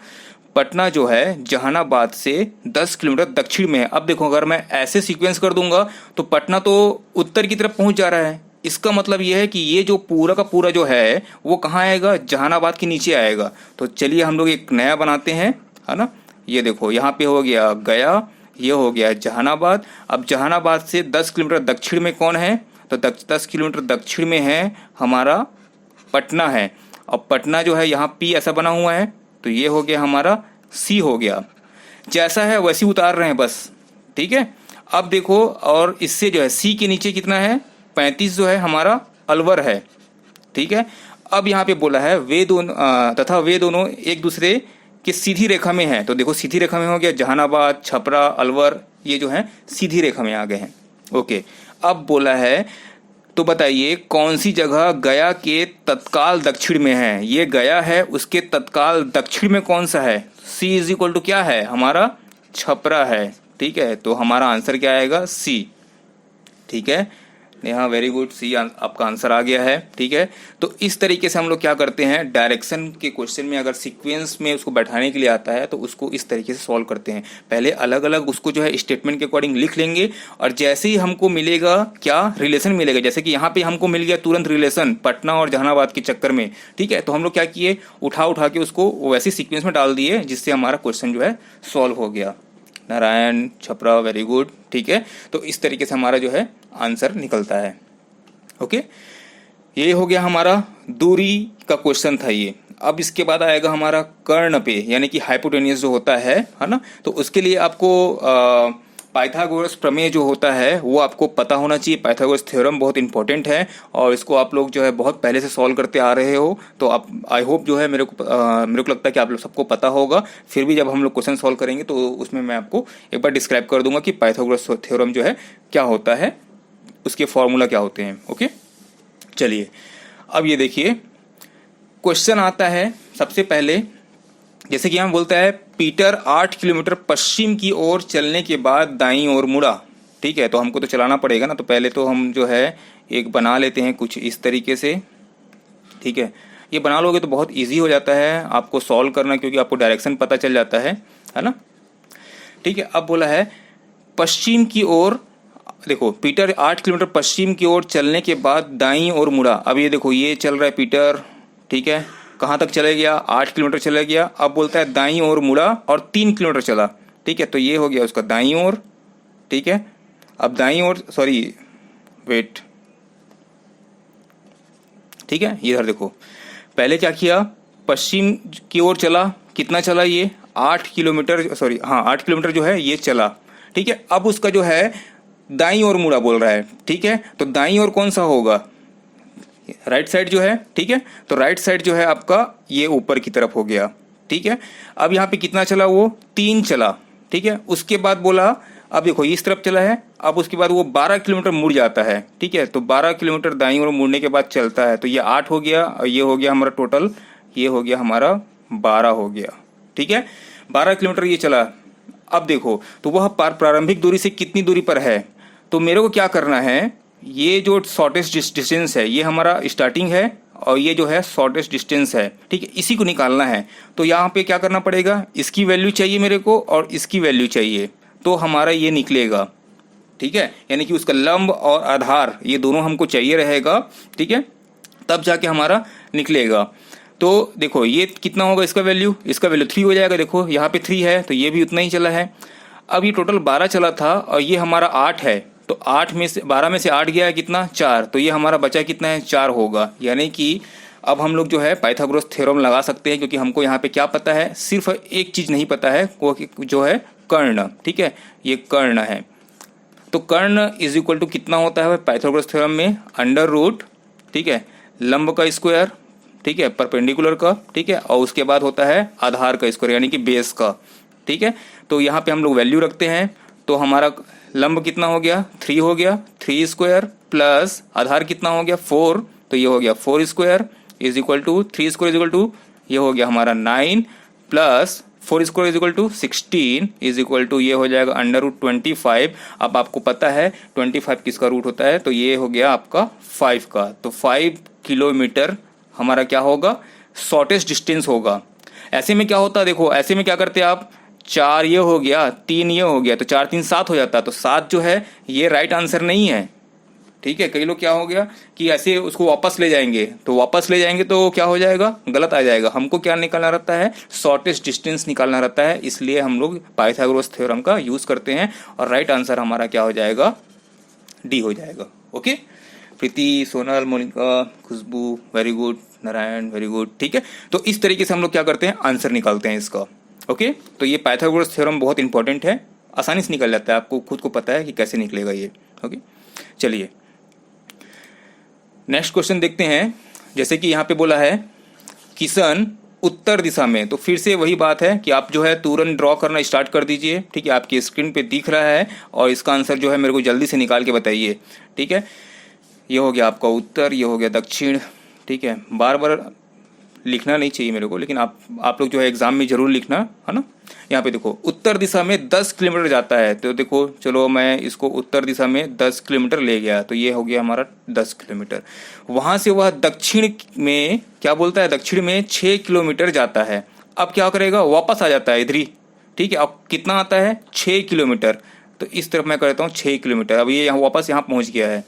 पटना जो है जहानाबाद से 10 किलोमीटर दक्षिण में है। अब देखो अगर मैं ऐसे सीक्वेंस कर दूंगा तो पटना तो उत्तर की तरफ पहुंच जा रहा है, इसका मतलब यह है कि ये जो पूरा का पूरा जो है वो कहाँ आएगा, जहानाबाद के नीचे आएगा। तो चलिए हम लोग एक नया बनाते हैं, है ना। ये देखो यहाँ पे हो गया गया, ये हो गया जहानाबाद। अब जहानाबाद से 10 किलोमीटर दक्षिण में कौन है, तो 10 किलोमीटर दक्षिण में है हमारा पटना है। अब पटना जो है यहाँ पी ऐसा बना हुआ है, तो ये हो गया हमारा सी हो गया। जैसा है वैसे उतार रहे हैं बस, ठीक है। अब देखो और इससे जो है सी के नीचे कितना है, 35 जो है हमारा अलवर है, ठीक है। अब यहाँ पे बोला है वे दोनों एक दूसरे कि सीधी रेखा में है। तो देखो सीधी रेखा में हो गया जहानाबाद, छपरा, अलवर, ये जो है सीधी रेखा में आ गए हैं। ओके, अब बोला है तो बताइए कौन सी जगह गया के तत्काल दक्षिण में है। ये गया है, उसके तत्काल दक्षिण में कौन सा है, सी इज इक्वल टू क्या है हमारा, छपरा है। ठीक है, तो हमारा आंसर क्या आएगा, सी। ठीक है, यहाँ वेरी गुड, सी आपका आंसर आ गया है। ठीक है, तो इस तरीके से हम लोग क्या करते हैं, डायरेक्शन के क्वेश्चन में अगर सीक्वेंस में उसको बैठाने के लिए आता है तो उसको इस तरीके से सॉल्व करते हैं। पहले अलग अलग उसको जो है स्टेटमेंट के अकॉर्डिंग लिख लेंगे, और जैसे ही हमको मिलेगा क्या रिलेशन मिलेगा, जैसे कि यहाँ पे हमको मिल गया तुरंत रिलेशन पटना और जहानाबाद के चक्कर में। ठीक है, तो हम लोग क्या किए, उठा के उसको वैसे सीक्वेंस में डाल दिए जिससे हमारा क्वेश्चन जो है सॉल्व हो गया। Narayan, Chhapra, very good. ठीक है, तो इस तरीके से हमारा जो है आंसर निकलता है। ओके, ये हो गया हमारा दूरी का क्वेश्चन था ये। अब इसके बाद आएगा हमारा कर्ण पे, यानी कि हाइपोटेनियस जो होता है ना, तो उसके लिए आपको पाइथागोरस प्रमेय जो होता है वो आपको पता होना चाहिए। पाइथागोरस थ्योरम बहुत इंपॉर्टेंट है और इसको आप लोग जो है बहुत पहले से सॉल्व करते आ रहे हो, तो आप आई होप जो है मेरे को लगता है कि आप लोग सबको पता होगा। फिर भी जब हम लोग क्वेश्चन सॉल्व करेंगे तो उसमें मैं आपको एक बार डिस्क्राइब कर दूंगा कि पाइथागोरस थ्योरम जो है क्या होता है, उसके फॉर्मूला क्या होते हैं। ओके, चलिए अब ये देखिए क्वेश्चन आता है सबसे पहले, जैसे कि हम बोलता है पीटर 8 किलोमीटर पश्चिम की ओर चलने के बाद दाईं ओर मुड़ा। ठीक है, तो हमको तो चलाना पड़ेगा ना, तो पहले तो हम जो है एक बना लेते हैं कुछ इस तरीके से। ठीक है, ये बना लोगे तो बहुत इजी हो जाता है आपको सॉल्व करना, क्योंकि आपको डायरेक्शन पता चल जाता है ना। ठीक है, अब बोला है पश्चिम की ओर, देखो पीटर 8 किलोमीटर पश्चिम की ओर चलने के बाद दाईं ओर मुड़ा। अब ये देखो ये चल रहा है पीटर, ठीक है, कहाँ तक चले गया, 8 किलोमीटर चला गया। अब बोलता है दाईं ओर मुड़ा और 3 किलोमीटर चला। ठीक है, तो ये हो गया उसका दाईं ओर। ठीक है, अब दाईं ओर, सॉरी वेट, ठीक है, इधर देखो पहले क्या किया, पश्चिम की ओर चला, कितना चला ये 8 किलोमीटर, सॉरी हाँ 8 किलोमीटर जो है ये चला। ठीक है, अब उसका जो है दाईं ओर मुड़ा बोल रहा है। ठीक है, तो दाईं ओर कौन सा होगा, राइट साइड जो है। ठीक है, तो राइट साइड जो है आपका ये ऊपर की तरफ हो गया। ठीक है, अब यहाँ पे कितना चला, वो 3 चला। ठीक है, उसके बाद बोला अब देखो इस तरफ चला है, अब उसके बाद वो 12 किलोमीटर मुड़ जाता है। ठीक है, तो 12 किलोमीटर दाईं ओर मुड़ने के बाद चलता है, तो ये 8 हो गया और ये हो गया हमारा टोटल, ये हो गया हमारा 12 हो गया। ठीक है, 12 किलोमीटर ये चला। अब देखो तो वह प्रारंभिक दूरी से कितनी दूरी पर है, तो मेरे को क्या करना है, ये जो शॉर्टेस्ट डिस्टेंस है ये हमारा स्टार्टिंग है और ये जो है शॉर्टेस्ट डिस्टेंस है। ठीक है, इसी को निकालना है। तो यहाँ पे क्या करना पड़ेगा, इसकी वैल्यू चाहिए मेरे को और इसकी वैल्यू चाहिए, तो हमारा ये निकलेगा। ठीक है, यानी कि उसका लंब और आधार ये दोनों हमको चाहिए रहेगा। ठीक है, तब जाके हमारा निकलेगा। तो देखो ये कितना होगा, इसका वैल्यू 3 हो जाएगा। देखो यहाँ पे 3 है तो ये भी उतना ही चला है। अब ये टोटल 12 चला था और ये हमारा 8 है, तो 12 में से 8 गया है कितना, 4, तो ये हमारा बचा कितना है, 4 होगा। यानी कि अब हम लोग जो है पाइथागोरस थ्योरम लगा सकते हैं, क्योंकि हमको यहाँ पे क्या पता है, सिर्फ एक चीज़ नहीं पता है, वो जो है कर्ण। ठीक है, ये कर्ण है। तो कर्ण इज इक्वल टू कितना होता है पाइथागोरस थ्योरम में, अंडर रूट, ठीक है, लंब का स्क्वायर, ठीक है, परपेंडिकुलर का, ठीक है, और उसके बाद होता है आधार का स्क्वायर यानी कि बेस का। ठीक है, तो यहाँ पे हम लोग वैल्यू रखते हैं, तो हमारा लंब कितना हो गया, 3 हो गया, 3 स्क्वायर प्लस आधार कितना हो गया 4, तो ये हो गया 4 square is equal to 3 square is equal to ये हो गया हमारा 9 plus 4 square is equal to 16 is equal to ये हो जाएगा √25। अब आपको पता है 25 किसका रूट होता है, तो ये हो गया आपका 5 का। तो 5 किलोमीटर हमारा क्या होगा, शॉर्टेस्ट डिस्टेंस होगा। ऐसे में क्या होता है, देखो ऐसे में क्या करते हैं आप, 4 ये हो गया, 3 ये हो गया, तो 4 3 7 हो जाता है। तो 7 जो है ये राइट आंसर नहीं है, ठीक है। कई लोग क्या हो गया कि ऐसे उसको वापस ले जाएंगे, तो वापस ले जाएंगे तो क्या हो जाएगा, गलत आ जाएगा। हमको क्या निकालना रहता है, शॉर्टेस्ट डिस्टेंस निकालना रहता है, इसलिए हम लोग पाइथागोरस थ्योरम का यूज करते हैं और राइट आंसर हमारा क्या हो जाएगा, डी हो जाएगा। Okay, Preeti, Sonal, Monika, Khushboo very good, Narayan very good, ठीक है। तो इस तरीके से हम लोग क्या करते हैं, आंसर निकालते हैं इसका। ओके, तो ये पाइथागोरस थ्योरम बहुत इंपॉर्टेंट है, आसानी से निकल जाता है, आपको खुद को पता है कि कैसे निकलेगा ये। ओके, चलिए नेक्स्ट क्वेश्चन देखते हैं। जैसे कि यहाँ पे बोला है किशन उत्तर दिशा में, तो फिर से वही बात है कि आप जो है तुरंत ड्रॉ करना स्टार्ट कर दीजिए, ठीक है। आपकी स्क्रीन पे दिख रहा है और इसका आंसर जो है मेरे को जल्दी से निकाल के बताइए, ठीक है। ये हो गया आपका उत्तर, ये हो गया दक्षिण, ठीक है। बार बार लिखना नहीं चाहिए मेरे को, लेकिन आप लोग जो है एग्जाम में जरूर लिखना, है ना। यहाँ पे देखो उत्तर दिशा में 10 किलोमीटर जाता है, तो देखो चलो मैं इसको उत्तर दिशा में 10 किलोमीटर ले गया, तो ये हो गया हमारा 10 किलोमीटर। वहां से वह दक्षिण में क्या बोलता है, दक्षिण में 6 किलोमीटर जाता है। अब क्या करेगा, वापस आ जाता है इधर ही, ठीक है। अब कितना आता है, 6 किलोमीटर, तो इस तरफ मैं करता हूँ 6 किलोमीटर। अब ये यहाँ वापस यहाँ पहुँच गया है,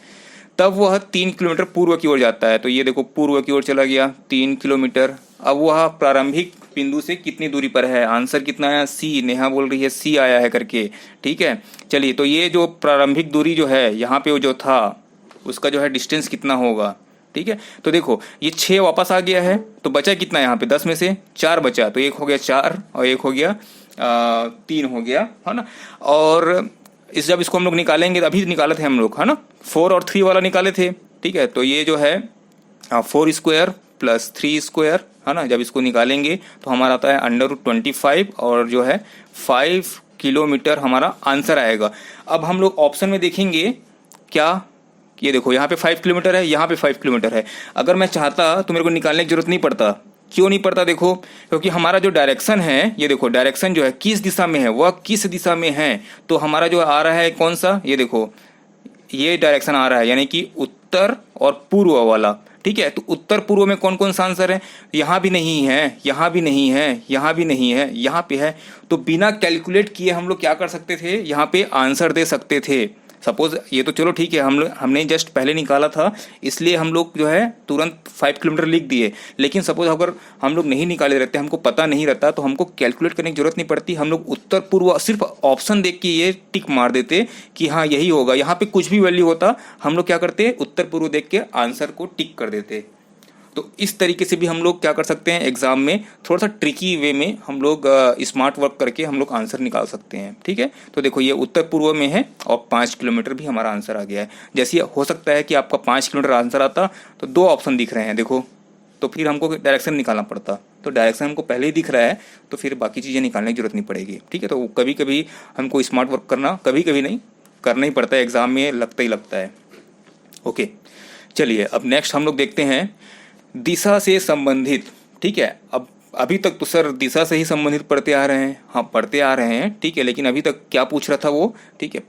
तब वह 3 किलोमीटर पूर्व की ओर जाता है, तो ये देखो पूर्व की ओर चला गया 3 किलोमीटर। अब वह प्रारंभिक बिंदु से कितनी दूरी पर है, आंसर कितना आया, सी। नेहा बोल रही है सी आया है करके, ठीक है। चलिए, तो ये जो प्रारंभिक दूरी जो है यहाँ पे वो जो था उसका जो है डिस्टेंस कितना होगा, ठीक है। तो देखो ये 6 वापस आ गया है, तो बचा कितना यहाँ पे, 10 में से 4 बचा, तो एक हो गया 4 और एक हो गया 3 हो गया, है ना। और जब इसको हम लोग निकालेंगे, अभी निकाले थे हम लोग, है ना, 4 और 3 वाला निकाले थे, ठीक है। तो ये जो है 4 स्क्वायर प्लस 3 स्क्वायर, है ना, जब इसको निकालेंगे तो हमारा आता है √25 और जो है 5 किलोमीटर हमारा आंसर आएगा। अब हम लोग ऑप्शन में देखेंगे क्या, ये देखो यहाँ पे 5 किलोमीटर है, यहाँ पे 5 किलोमीटर है। अगर मैं चाहता तो मेरे को निकालने की जरूरत नहीं पड़ता। क्यों नहीं पड़ता, देखो क्योंकि हमारा जो डायरेक्शन है, ये देखो डायरेक्शन जो है किस दिशा में है, वह किस दिशा में है, तो हमारा जो आ रहा है कौन सा, ये देखो ये डायरेक्शन आ रहा है, यानी कि उत्तर और पूर्व वाला, ठीक है। तो उत्तर पूर्व में कौन कौन सा आंसर है, यहाँ भी नहीं है, यहाँ भी नहीं है, यहाँ भी नहीं है, यहाँ पे है। तो बिना कैलकुलेट किए हम लोग क्या कर सकते थे, यहाँ पे आंसर दे सकते थे। सपोज ये तो चलो ठीक है, हमने जस्ट पहले निकाला था, इसलिए हम लोग जो है तुरंत 5 किलोमीटर लिख दिए। लेकिन सपोज अगर हम लोग नहीं निकाले रहते, हमको पता नहीं रहता, तो हमको कैलकुलेट करने की जरूरत नहीं पड़ती। हम लोग उत्तर पूर्व सिर्फ ऑप्शन देख के ये टिक मार देते कि हाँ यही होगा। यहाँ पे कुछ भी वैल्यू होता, हम लोग क्या करते, उत्तर पूर्व देख के आंसर को टिक कर देते। तो इस तरीके से भी हम लोग क्या कर सकते हैं, एग्जाम में थोड़ा सा ट्रिकी वे में हम लोग स्मार्ट वर्क करके हम लोग आंसर निकाल सकते हैं, ठीक है। तो देखो ये उत्तर पूर्व में है और 5 किलोमीटर भी हमारा आंसर आ गया है। जैसे हो सकता है कि आपका 5 किलोमीटर आंसर आता तो 2 ऑप्शन दिख रहे हैं, देखो, तो फिर हमको डायरेक्शन निकालना पड़ता। तो डायरेक्शन हमको पहले ही दिख रहा है, तो फिर बाकी चीज़ें निकालने की जरूरत नहीं पड़ेगी, ठीक है। तो कभी कभी हमको स्मार्ट वर्क करना, कभी कभी नहीं, करना ही पड़ता है, एग्जाम में लगता ही लगता है। ओके, चलिए अब नेक्स्ट हम लोग देखते हैं दिशा से संबंधित, ठीक है। अब अभी तक तो सर दिशा से ही संबंधित पढ़ते आ रहे हैं, हाँ पढ़ते आ रहे हैं, ठीक है। लेकिन अभी तक क्या पूछ रहा था वो, ठीक है,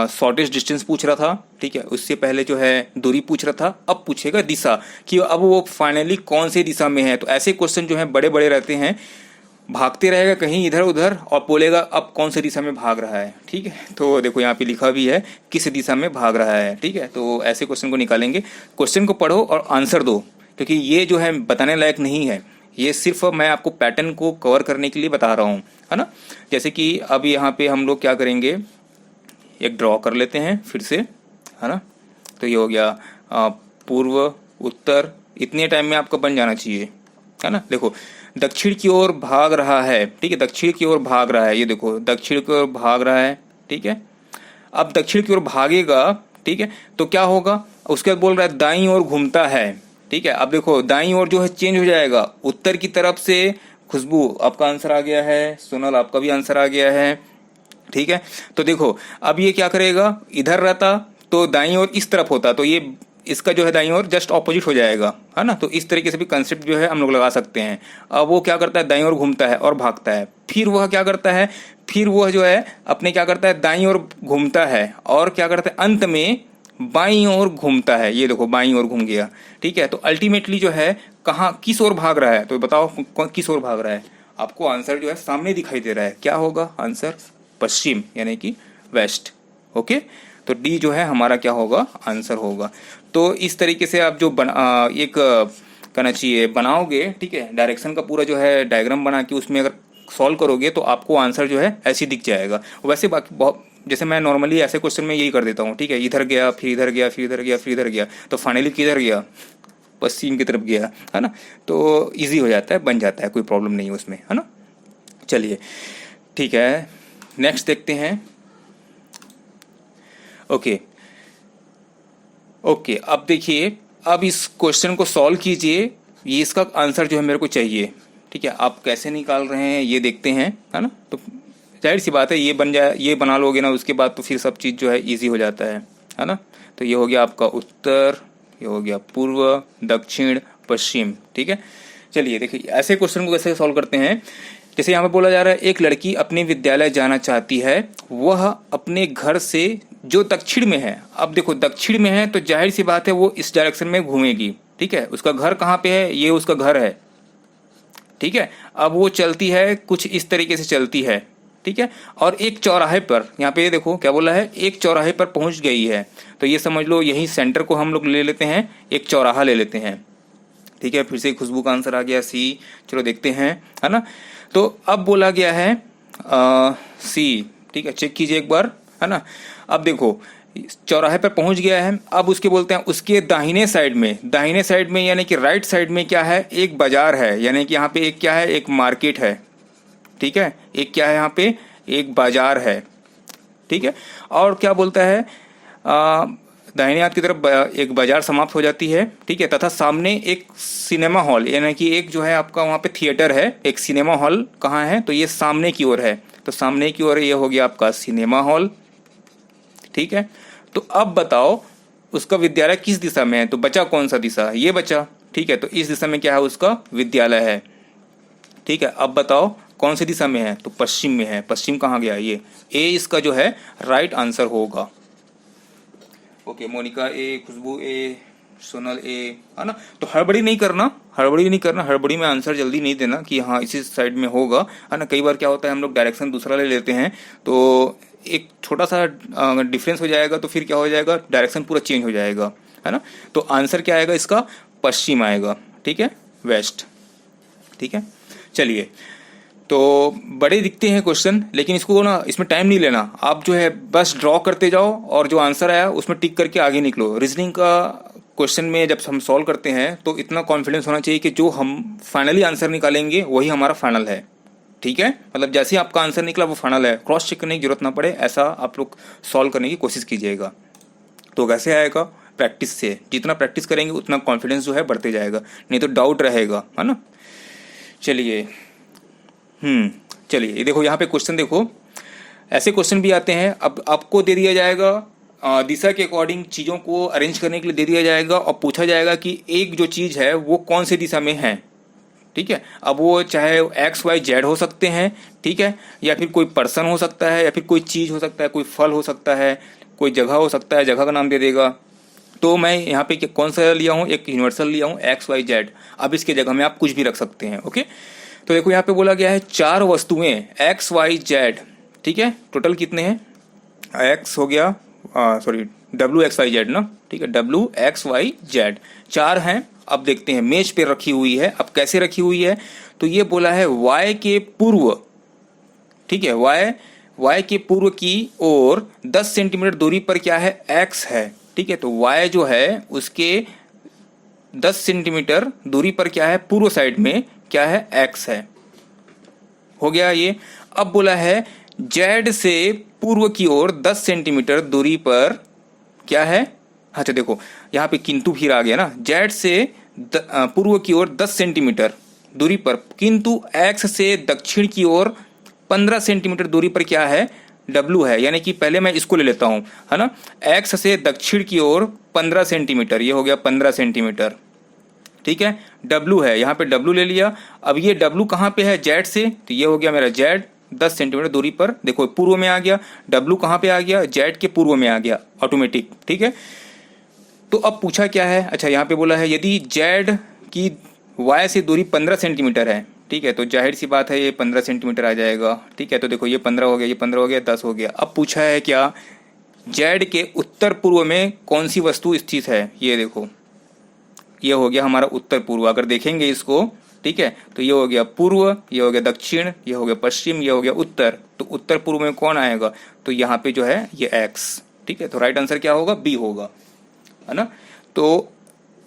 शॉर्टेस्ट डिस्टेंस पूछ रहा था, ठीक है। उससे पहले जो है दूरी पूछ रहा था, अब पूछेगा दिशा, कि अब वो फाइनली कौन से दिशा में है। तो ऐसे क्वेश्चन जो है बड़े बड़े रहते हैं, भागते रहेगा कहीं इधर उधर और बोलेगा अब कौन से दिशा में भाग रहा है, ठीक है। तो देखो यहाँ पे लिखा भी है किस दिशा में भाग रहा है, ठीक है। तो ऐसे क्वेश्चन को निकालेंगे, क्वेश्चन को पढ़ो और आंसर दो, क्योंकि ये जो है बताने लायक नहीं है, ये सिर्फ मैं आपको पैटर्न को कवर करने के लिए बता रहा हूँ, है ना। जैसे कि अब यहाँ पे हम लोग क्या करेंगे, एक ड्रॉ कर लेते हैं फिर से, है ना। तो ये हो गया पूर्व उत्तर, इतने टाइम में आपका बन जाना चाहिए, है ना। देखो दक्षिण की ओर भाग रहा है, ठीक है, दक्षिण की ओर भाग रहा है, ये देखो दक्षिण की ओर भाग रहा है, ठीक है। अब दक्षिण की ओर भागेगा, ठीक है, तो क्या होगा, उसके बाद बोल रहा है दाईं ओर घूमता है, ठीक है। अब देखो दाईं ओर जो है चेंज हो जाएगा, उत्तर की तरफ से। खुशबू आपका आंसर आ गया है, सोनल आपका भी आंसर आ गया है, ठीक है। तो देखो अब ये क्या करेगा, इधर रहता तो दाईं ओर इस तरफ होता, तो ये इसका जो है दाईं ओर जस्ट ऑपोजिट हो जाएगा, है ना। तो इस तरीके से भी कंसेप्ट जो है हम लोग लगा सकते हैं। अब वो क्या करता है, दाईं ओर घूमता है और भागता है। फिर वह क्या करता है, फिर वह जो है अपने क्या करता है, दाईं ओर घूमता है और क्या करता है, अंत में बाईं ओर घूमता है। ये देखो बाईं ओर घूम गया, ठीक है। तो अल्टीमेटली जो है कहाँ, किस ओर भाग रहा है, तो बताओ किस ओर भाग रहा है। आपको आंसर जो है सामने दिखाई दे रहा है, क्या होगा आंसर, पश्चिम यानी कि वेस्ट। ओके, तो डी जो है हमारा क्या होगा, आंसर होगा। तो इस तरीके से आप जो एक कहना चाहिए बनाओगे, ठीक है, डायरेक्शन का पूरा जो है डायग्राम बना के उसमें अगर सॉल्व करोगे तो आपको आंसर जो है ऐसे दिख जाएगा। वैसे बाकी बहुत, जैसे मैं नॉर्मली ऐसे क्वेश्चन में यही कर देता हूँ, ठीक है, इधर गया फिर इधर गया फिर इधर गया फिर इधर गया, तो फाइनली किधर गया, पश्चिम की तरफ गया, है ना। तो इजी हो जाता है, बन जाता है, कोई प्रॉब्लम नहीं है उसमें, है ना। चलिए ठीक है, नेक्स्ट देखते हैं। ओके, अब देखिए, अब इस क्वेश्चन को सॉल्व कीजिए। ये इसका आंसर जो है मेरे को चाहिए, ठीक है। आप कैसे निकाल रहे हैं ये देखते हैं, है ना। तो जाहिर सी बात है ये बन जाए, ये बना लोगे ना, उसके बाद तो फिर सब चीज़ जो है इजी हो जाता है ना। तो ये हो गया आपका उत्तर, ये हो गया पूर्व, दक्षिण, पश्चिम, ठीक है। चलिए देखिए ऐसे क्वेश्चन को कैसे सॉल्व करते हैं। जैसे यहाँ पे बोला जा रहा है, एक लड़की अपने विद्यालय जाना चाहती है, वह अपने घर से जो दक्षिण में है। अब देखो दक्षिण में है तो जाहिर सी बात है वो इस डायरेक्शन में घूमेगी, ठीक है। उसका घर कहाँ पे है, ये उसका घर है, ठीक है। अब वो चलती है कुछ इस तरीके से चलती है, ठीक है। और एक चौराहे पर, यहाँ पे देखो क्या बोला है, एक चौराहे पर पहुंच गई है। तो ये समझ लो यही सेंटर को हम लोग ले लेते हैं, एक चौराहा ले लेते हैं, ठीक है। फिर से खुशबू का आंसर आ गया सी, चलो देखते हैं, है ना। तो अब बोला गया है सी, ठीक है, चेक कीजिए एक बार, है ना। अब देखो चौराहे पर पहुंच गया है। अब उसके बोलते हैं उसके दाहिने साइड में यानी कि राइट साइड में क्या है, एक बाजार है, यानी कि यहाँ पे एक क्या है, एक मार्केट है, ठीक है। एक क्या है यहाँ पे, एक बाजार है, ठीक है। और क्या बोलता है, दाहिने हाथ की तरफ एक बाजार समाप्त हो जाती है, ठीक है, तथा सामने एक सिनेमा हॉल, यानी कि एक जो है आपका वहाँ पे थिएटर है, एक सिनेमा हॉल कहाँ है, तो ये सामने की ओर है। तो सामने की ओर ये हो गया आपका सिनेमा हॉल, ठीक है। तो अब बताओ उसका विद्यालय किस दिशा में है, तो बचा कौन सा दिशा, ये बचा, ठीक है। तो इस दिशा में क्या है, उसका विद्यालय है, ठीक है। अब बताओ कौन सी दिशा में है, तो पश्चिम में है। पश्चिम कहाँ गया, ये ए इसका जो है राइट आंसर होगा। ओके, मोनिका ए, खुशबू ए, सोनल ए, है ना। तो हड़बड़ी नहीं करना, हड़बड़ी में आंसर जल्दी नहीं देना कि हाँ इसी साइड में होगा, है ना। कई बार क्या होता है हम लोग डायरेक्शन दूसरा ले लेते हैं, तो एक छोटा सा डिफरेंस हो जाएगा, तो फिर क्या हो जाएगा, डायरेक्शन पूरा चेंज हो जाएगा, है ना। तो आंसर क्या आएगा इसका, पश्चिम आएगा, ठीक है, वेस्ट, ठीक है। चलिए, तो बड़े दिखते हैं क्वेश्चन, लेकिन इसको ना, इसमें टाइम नहीं लेना, आप जो है बस ड्रॉ करते जाओ और जो आंसर आया उसमें टिक करके आगे निकलो। रीजनिंग का क्वेश्चन में जब हम सॉल्व करते हैं तो इतना कॉन्फिडेंस होना चाहिए कि जो हम फाइनली आंसर निकालेंगे वही हमारा फाइनल है, ठीक है। मतलब जैसे ही आपका आंसर निकला वो फाइनल है, क्रॉस चेक करने की जरूरत ना पड़े, ऐसा आप लोग सॉल्व करने की कोशिश कीजिएगा। तो कैसे आएगा, प्रैक्टिस से, जितना प्रैक्टिस करेंगे उतना कॉन्फिडेंस जो है बढ़ते जाएगा, नहीं तो डाउट रहेगा, है ना। चलिए चलिए, ये देखो यहाँ पे क्वेश्चन देखो, ऐसे क्वेश्चन भी आते हैं। अब आपको दे दिया जाएगा दिशा के अकॉर्डिंग चीज़ों को अरेंज करने के लिए दे दिया जाएगा और पूछा जाएगा कि एक जो चीज़ है वो कौन सी दिशा में है, ठीक है। अब वो चाहे एक्स वाई जेड हो सकते हैं, ठीक है, या फिर कोई पर्सन हो सकता है, या फिर कोई चीज़ हो सकता है, कोई फल हो सकता है, कोई जगह हो सकता है, जगह का नाम दे देगा। तो मैं यहाँ पे कौन सा लिया हूँ, एक यूनिवर्सल लिया हूँ, एक्स वाई जेड। अब इसके जगह में आप कुछ भी रख सकते हैं, ओके। तो देखो यहाँ पे बोला गया है 4 वस्तुएं एक्स वाई जेड, ठीक है। टोटल कितने हैं, एक्स हो गया, sorry W X Y Z ना, ठीक है, डब्ल्यू एक्स वाई जेड 4 हैं। अब देखते हैं मेज पे रखी हुई है। अब कैसे रखी हुई है, तो ये बोला है वाई के पूर्व, ठीक है, वाई के पूर्व की ओर 10 सेंटीमीटर दूरी पर क्या है, एक्स है, ठीक है। तो वाई जो है उसके 10 सेंटीमीटर दूरी पर क्या है, पूर्व साइड में क्या है, एक्स है, हो गया ये। अब बोला है जेड से पूर्व की ओर 10 सेंटीमीटर दूरी पर क्या है, अच्छा देखो यहाँ पे किंतु फिर आ गया ना, जेड से पूर्व की ओर 10 सेंटीमीटर दूरी पर, किंतु एक्स से दक्षिण की ओर 15 सेंटीमीटर दूरी पर क्या है, डब्लू है, यानी कि पहले मैं इसको ले लेता हूँ, है ना। एक्स से दक्षिण की ओर 15 सेंटीमीटर, ये हो गया 15 सेंटीमीटर, ठीक है। डब्लू है, यहाँ पे डब्लू ले लिया। अब ये डब्लू कहाँ पे है, जेड से, तो ये हो गया मेरा जेड 10 सेंटीमीटर दूरी पर, देखो पूर्व में आ गया। डब्लू कहाँ पे आ गया, जेड के पूर्व में आ गया ऑटोमेटिक, ठीक है। तो अब पूछा क्या है, अच्छा यहाँ पे बोला है यदि जेड की वाई से दूरी 15 सेंटीमीटर है, ठीक है, तो जाहिर सी बात है ये 15 सेंटीमीटर आ जाएगा, ठीक है। तो देखो ये 15 हो गया, ये 15 हो गया, 10 हो गया। अब पूछा है क्या, जेड के उत्तर पूर्व में कौन सी वस्तु स्थित है, ये देखो ये हो गया हमारा उत्तर पूर्व। अगर देखेंगे इसको, ठीक है, तो ये हो गया पूर्व, ये हो गया दक्षिण, ये हो गया पश्चिम, ये हो गया उत्तर। तो उत्तर पूर्व में कौन आएगा, तो यहाँ पे जो है ये एक्स, ठीक है। तो राइट आंसर क्या होगा, बी होगा, है ना। तो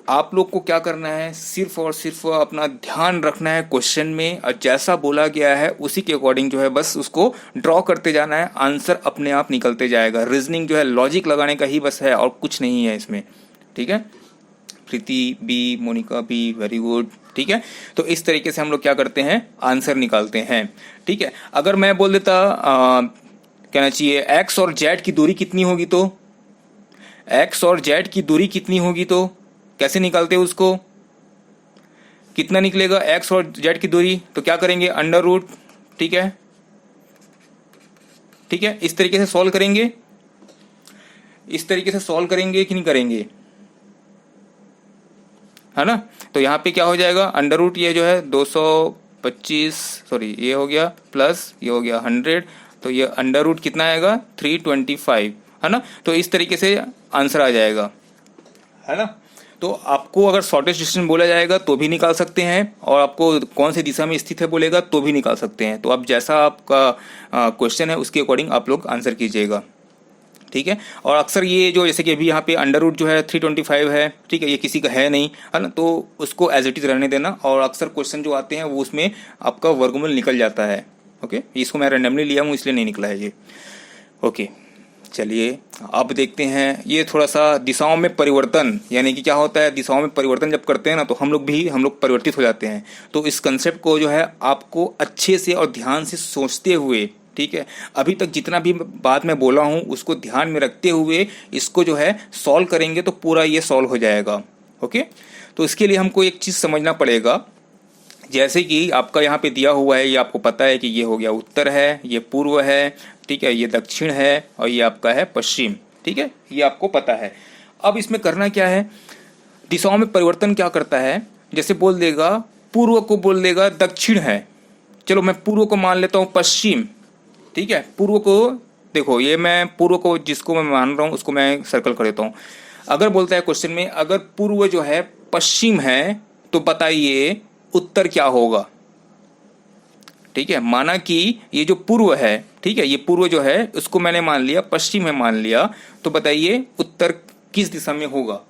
आप लोग को क्या करना है, सिर्फ और सिर्फ अपना ध्यान रखना है क्वेश्चन में, और जैसा बोला गया है उसी के अकॉर्डिंग जो है बस उसको ड्रॉ करते जाना है, आंसर अपने आप निकलते जाएगा। रीजनिंग जो है लॉजिक लगाने का ही बस है, और कुछ नहीं है इसमें, ठीक है। Preeti B, Monika B, very good, ठीक है। तो इस तरीके से हम लोग क्या करते हैं, आंसर निकालते हैं, ठीक है। अगर मैं बोल देता कहना चाहिए एक्स और जेड की दूरी कितनी होगी, तो एक्स और जेड की दूरी कितनी होगी, तो कैसे निकालते हैं उसको, कितना निकलेगा एक्स और जेड की दूरी, तो क्या करेंगे, अंडर रूट, ठीक है, ठीक है। इस तरीके से सॉल्व करेंगे, इस तरीके से सॉल्व करेंगे कि नहीं करेंगे, है ना। तो यहाँ पे क्या हो जाएगा, अंडर रूट ये जो है 225, सॉरी ये हो गया प्लस ये हो गया 100, तो ये अंडर रूट कितना आएगा 325, है ना। तो इस तरीके से आंसर आ जाएगा, है ना। तो आपको अगर शॉर्टेस्ट डिस्टेंस बोला जाएगा तो भी निकाल सकते हैं, और आपको कौन सी दिशा में स्थित है बोलेगा तो भी निकाल सकते हैं। तो अब जैसा आपका क्वेश्चन है उसके अकॉर्डिंग आप लोग आंसर कीजिएगा, ठीक है। और अक्सर ये जो जैसे कि अभी यहाँ पे अंडर रूट जो है 325 है, ठीक है, ये किसी का है नहीं, है ना, तो उसको एज इट इज रहने देना। और अक्सर क्वेश्चन जो आते हैं वो उसमें आपका वर्गमूल निकल जाता है, ओके। इसको मैं रैंडमली लिया हूँ इसलिए नहीं निकला है ये, ओके। चलिए अब देखते हैं, ये थोड़ा सा दिशाओं में परिवर्तन, यानी कि क्या होता है, दिशाओं में परिवर्तन जब करते हैं ना तो हम लोग परिवर्तित हो जाते हैं। तो इस कंसेप्ट को जो है आपको अच्छे से और ध्यान से सोचते हुए, ठीक है, अभी तक जितना भी बात मैं बोला हूँ उसको ध्यान में रखते हुए इसको जो है सॉल्व करेंगे तो पूरा ये सॉल्व हो जाएगा, ओके। तो इसके लिए हमको एक चीज़ समझना पड़ेगा, जैसे कि आपका यहाँ पे दिया हुआ है, ये आपको पता है कि ये हो गया उत्तर है, ये पूर्व है, ठीक है, ये दक्षिण है, और ये आपका है पश्चिम, ठीक है, ये आपको पता है। अब इसमें करना क्या है, दिशाओं में परिवर्तन क्या करता है, जैसे बोल देगा पूर्व को बोल देगा दक्षिण है, चलो मैं पूर्व को मान लेता हूँ पश्चिम, ठीक है। पूर्व को देखो, ये मैं पूर्व को जिसको मैं मान रहा हूँ उसको मैं सर्कल कर देता हूँ। अगर बोलता है क्वेश्चन में अगर पूर्व जो है पश्चिम है तो बताइए उत्तर क्या होगा, ठीक है। माना कि ये जो पूर्व है, ठीक है, ये पूर्व जो है उसको मैंने मान लिया पश्चिम है मान लिया, तो बताइए उत्तर किस दिशा में होगा,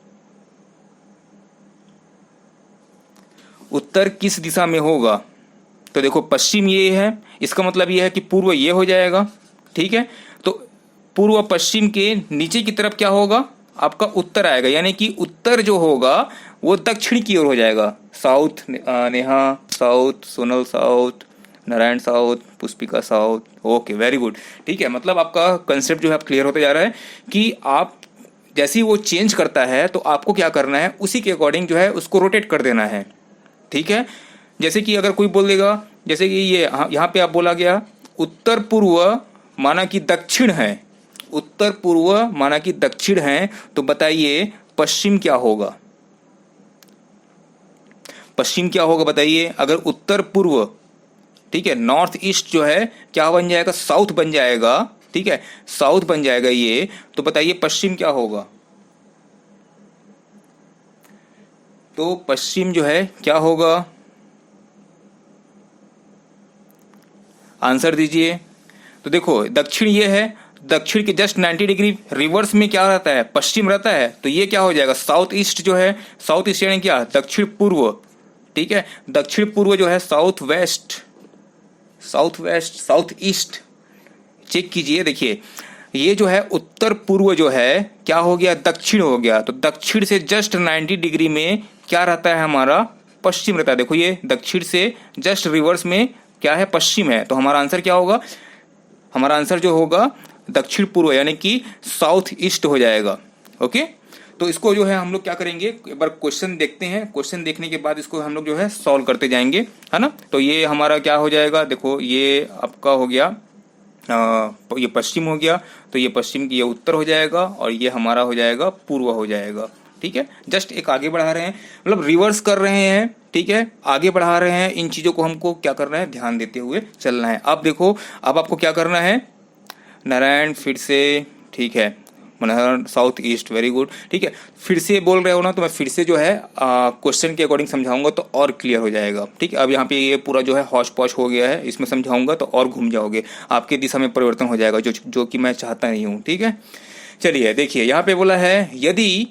उत्तर किस दिशा में होगा। तो देखो पश्चिम ये है, इसका मतलब ये है कि पूर्व ये हो जाएगा, ठीक है। तो पूर्व पश्चिम के नीचे की तरफ क्या होगा, आपका उत्तर आएगा, यानी कि उत्तर जो होगा वो दक्षिण की ओर हो जाएगा। South, Neha south, Sonal south, Narayan south, Pushpika south, okay very good, ठीक है। मतलब आपका कंसेप्ट जो है क्लियर होता जा रहा है कि आप जैसे ही वो चेंज करता है तो आपको क्या करना है, उसी के अकॉर्डिंग जो है उसको रोटेट कर देना है, ठीक है। जैसे कि अगर कोई बोल देगा, जैसे कि ये यहाँ पे आप बोला गया उत्तर पूर्व माना कि दक्षिण है, उत्तर पूर्व माना कि दक्षिण है, तो बताइए पश्चिम क्या होगा, पश्चिम क्या होगा बताइए। अगर उत्तर पूर्व, ठीक है, नॉर्थ ईस्ट जो है क्या बन जाएगा, साउथ बन जाएगा, ठीक है, साउथ बन जाएगा ये, तो बताइए पश्चिम क्या होगा। तो पश्चिम जो है क्या होगा, आंसर दीजिए। तो देखो दक्षिण ये है, दक्षिण के जस्ट 90 डिग्री रिवर्स में क्या रहता है, पश्चिम रहता है, तो ये क्या हो जाएगा साउथ ईस्ट जो है, साउथ ईस्ट यानी क्या दक्षिण पूर्व, ठीक है। दक्षिण पूर्व जो है south west, south west, south east, check कीजिए। देखिए ये जो है उत्तर पूर्व जो है क्या हो गया, दक्षिण हो गया, तो दक्षिण से जस्ट 90 डिग्री में क्या रहता है हमारा, पश्चिम रहता है। देखो ये दक्षिण से जस्ट रिवर्स में क्या है, पश्चिम है, तो हमारा आंसर क्या होगा, हमारा आंसर जो होगा दक्षिण पूर्व यानी कि साउथ ईस्ट हो जाएगा। ओके, तो इसको जो है हम लोग क्या करेंगे, एक बार क्वेश्चन देखते हैं, क्वेश्चन देखने के बाद इसको हम लोग जो है सॉल्व करते जाएंगे, है ना। तो ये हमारा क्या हो जाएगा, देखो ये आपका हो गया ये पश्चिम हो गया, तो ये पश्चिम की ये उत्तर हो जाएगा और ये हमारा हो जाएगा पूर्व हो जाएगा। ठीक है, जस्ट एक आगे बढ़ा रहे हैं, मतलब रिवर्स कर रहे हैं। ठीक है, आगे बढ़ा रहे हैं, इन चीज़ों को हमको क्या करना है, ध्यान देते हुए चलना है। अब देखो, अब आपको क्या करना है, नारायण फिर से, ठीक है, Manhar south east, very good. ठीक है, फिर से बोल रहे हो ना, तो मैं फिर से जो है क्वेश्चन के अकॉर्डिंग समझाऊंगा तो और क्लियर हो जाएगा। ठीक है, अब यहाँ पे ये पूरा जो है हौश पौश हो गया है, इसमें समझाऊंगा तो और घूम जाओगे, आपके दिशा में परिवर्तन हो जाएगा, जो कि मैं चाहता नहीं हूँ। ठीक है, चलिए देखिए, यहाँ पे बोला है यदि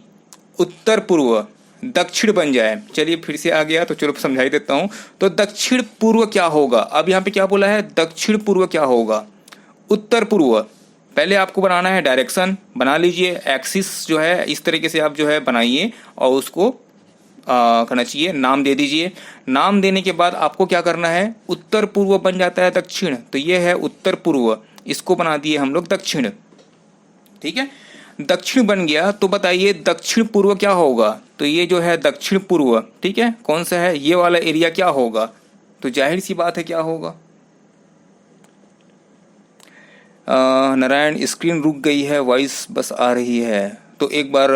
उत्तर पूर्व दक्षिण बन जाए, चलिए फिर से आ गया तो चलो समझा ही देता हूँ। तो दक्षिण पूर्व क्या होगा, अब यहाँ पे क्या बोला है, दक्षिण पूर्व क्या होगा, उत्तर पूर्व। पहले आपको बनाना है डायरेक्शन, बना लीजिए, एक्सिस जो है इस तरीके से आप जो है बनाइए और उसको करना चाहिए, नाम दे दीजिए। नाम देने के बाद आपको क्या करना है, उत्तर पूर्व बन जाता है दक्षिण, तो ये है उत्तर पूर्व, इसको बना दिए हम लोग दक्षिण। ठीक है, दक्षिण बन गया, तो बताइए दक्षिण पूर्व क्या होगा, तो ये जो है दक्षिण पूर्व, ठीक है, कौन सा है, ये वाला एरिया क्या होगा, तो जाहिर सी बात है क्या होगा। नारायण स्क्रीन रुक गई है, वॉइस बस आ रही है, तो एक बार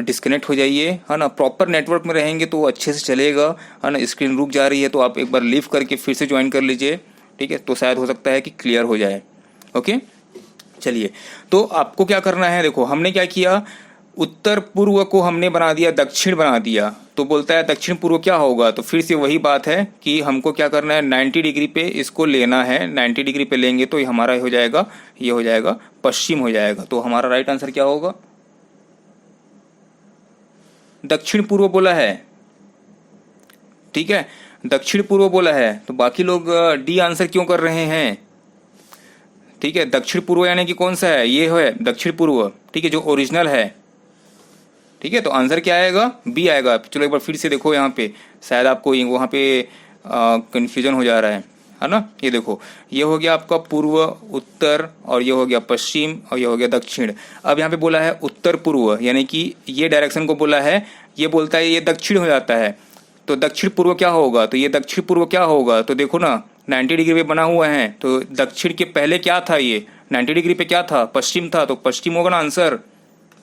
डिस्कनेक्ट हो जाइए, है ना, प्रॉपर नेटवर्क में रहेंगे तो अच्छे से चलेगा, है ना। स्क्रीन रुक जा रही है तो आप एक बार लीव करके फिर से ज्वाइन कर लीजिए। ठीक है, तो शायद हो सकता है कि क्लियर हो जाए। ओके, चलिए, तो आपको क्या करना है, देखो हमने क्या किया, उत्तर पूर्व को हमने बना दिया दक्षिण बना दिया, तो बोलता है दक्षिण पूर्व क्या होगा, तो फिर से वही बात है कि हमको क्या करना है, 90 डिग्री पे इसको लेना है, 90 डिग्री पे लेंगे तो ये हमारा हो जाएगा, ये हो जाएगा पश्चिम हो जाएगा। तो हमारा राइट आंसर क्या होगा, दक्षिण पूर्व बोला है। ठीक है, दक्षिण पूर्व बोला है, तो बाकी लोग डी आंसर क्यों कर रहे हैं। ठीक है, दक्षिण पूर्व यानी कि कौन सा है, ये है दक्षिण पूर्व। ठीक है, जो ओरिजिनल है। ठीक है, तो आंसर क्या आएगा, बी आएगा। चलो एक बार फिर से देखो, यहाँ पे शायद आपको वहाँ पे कंफ्यूजन हो जा रहा है ना। ये देखो, ये हो गया आपका पूर्व उत्तर, और ये हो गया पश्चिम, और ये हो गया दक्षिण। अब यहाँ पे बोला है उत्तर पूर्व, यानी कि ये डायरेक्शन को बोला है, ये बोलता है ये दक्षिण हो जाता है, तो दक्षिण पूर्व क्या होगा, तो ये दक्षिण पूर्व क्या होगा, तो देखो ना 90 डिग्री पे बना हुआ है, तो दक्षिण के पहले क्या था, ये 90 डिग्री पे क्या था, पश्चिम था, तो पश्चिम होगा ना आंसर।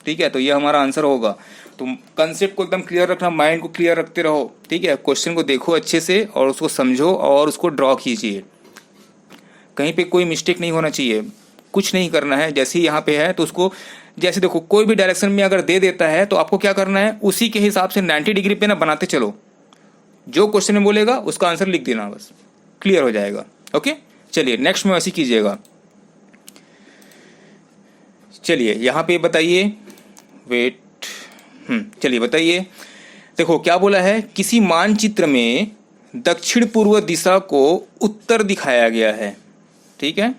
ठीक है, तो ये हमारा आंसर होगा। तो कंसेप्ट को एकदम क्लियर रखना, माइंड को क्लियर रखते रहो। ठीक है, क्वेश्चन को देखो अच्छे से और उसको समझो और उसको ड्रॉ कीजिए, कहीं पे कोई मिस्टेक नहीं होना चाहिए, कुछ नहीं करना है। जैसे ही यहाँ पे है तो उसको, जैसे देखो कोई भी डायरेक्शन में अगर दे देता है तो आपको क्या करना है, उसी के हिसाब से 90 डिग्री पे ना बनाते चलो, जो क्वेश्चन में बोलेगा उसका आंसर लिख देना, बस क्लियर हो जाएगा। ओके, चलिए नेक्स्ट में ऐसे कीजिएगा। चलिए यहाँ पे बताइए, वेट, चलिए बताइए, देखो क्या बोला है, किसी मानचित्र में दक्षिण पूर्व दिशा को उत्तर दिखाया गया है। ठीक है,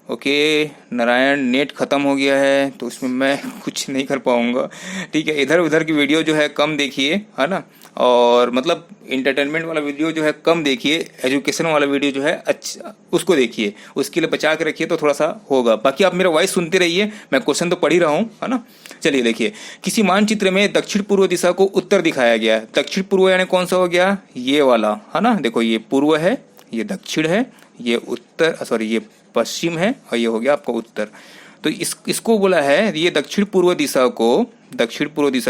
ओके, नारायण नेट खत्म हो गया है तो उसमें मैं कुछ नहीं कर पाऊंगा। ठीक है, इधर उधर की वीडियो जो है कम देखिए, है ना, और मतलब इंटरटेनमेंट वाला वीडियो जो है कम देखिए, एजुकेशन वाला वीडियो जो है अच्छा उसको देखिए, उसके लिए बचा के रखिए तो थोड़ा सा होगा। बाकी आप मेरा वॉइस सुनते रहिए, मैं क्वेश्चन तो पढ़ ही रहा हूँ, है ना। चलिए देखिए, किसी मानचित्र में दक्षिण पूर्व दिशा को उत्तर दिखाया गया है। दक्षिण पूर्व यानी कौन सा हो गया, ये वाला, है ना। देखो ये पूर्व है, ये दक्षिण है, ये उत्तर, सॉरी ये पश्चिम है, और ये हो गया आपका उत्तर। तो इसको बोला है, ये दक्षिण पूर्व दिशा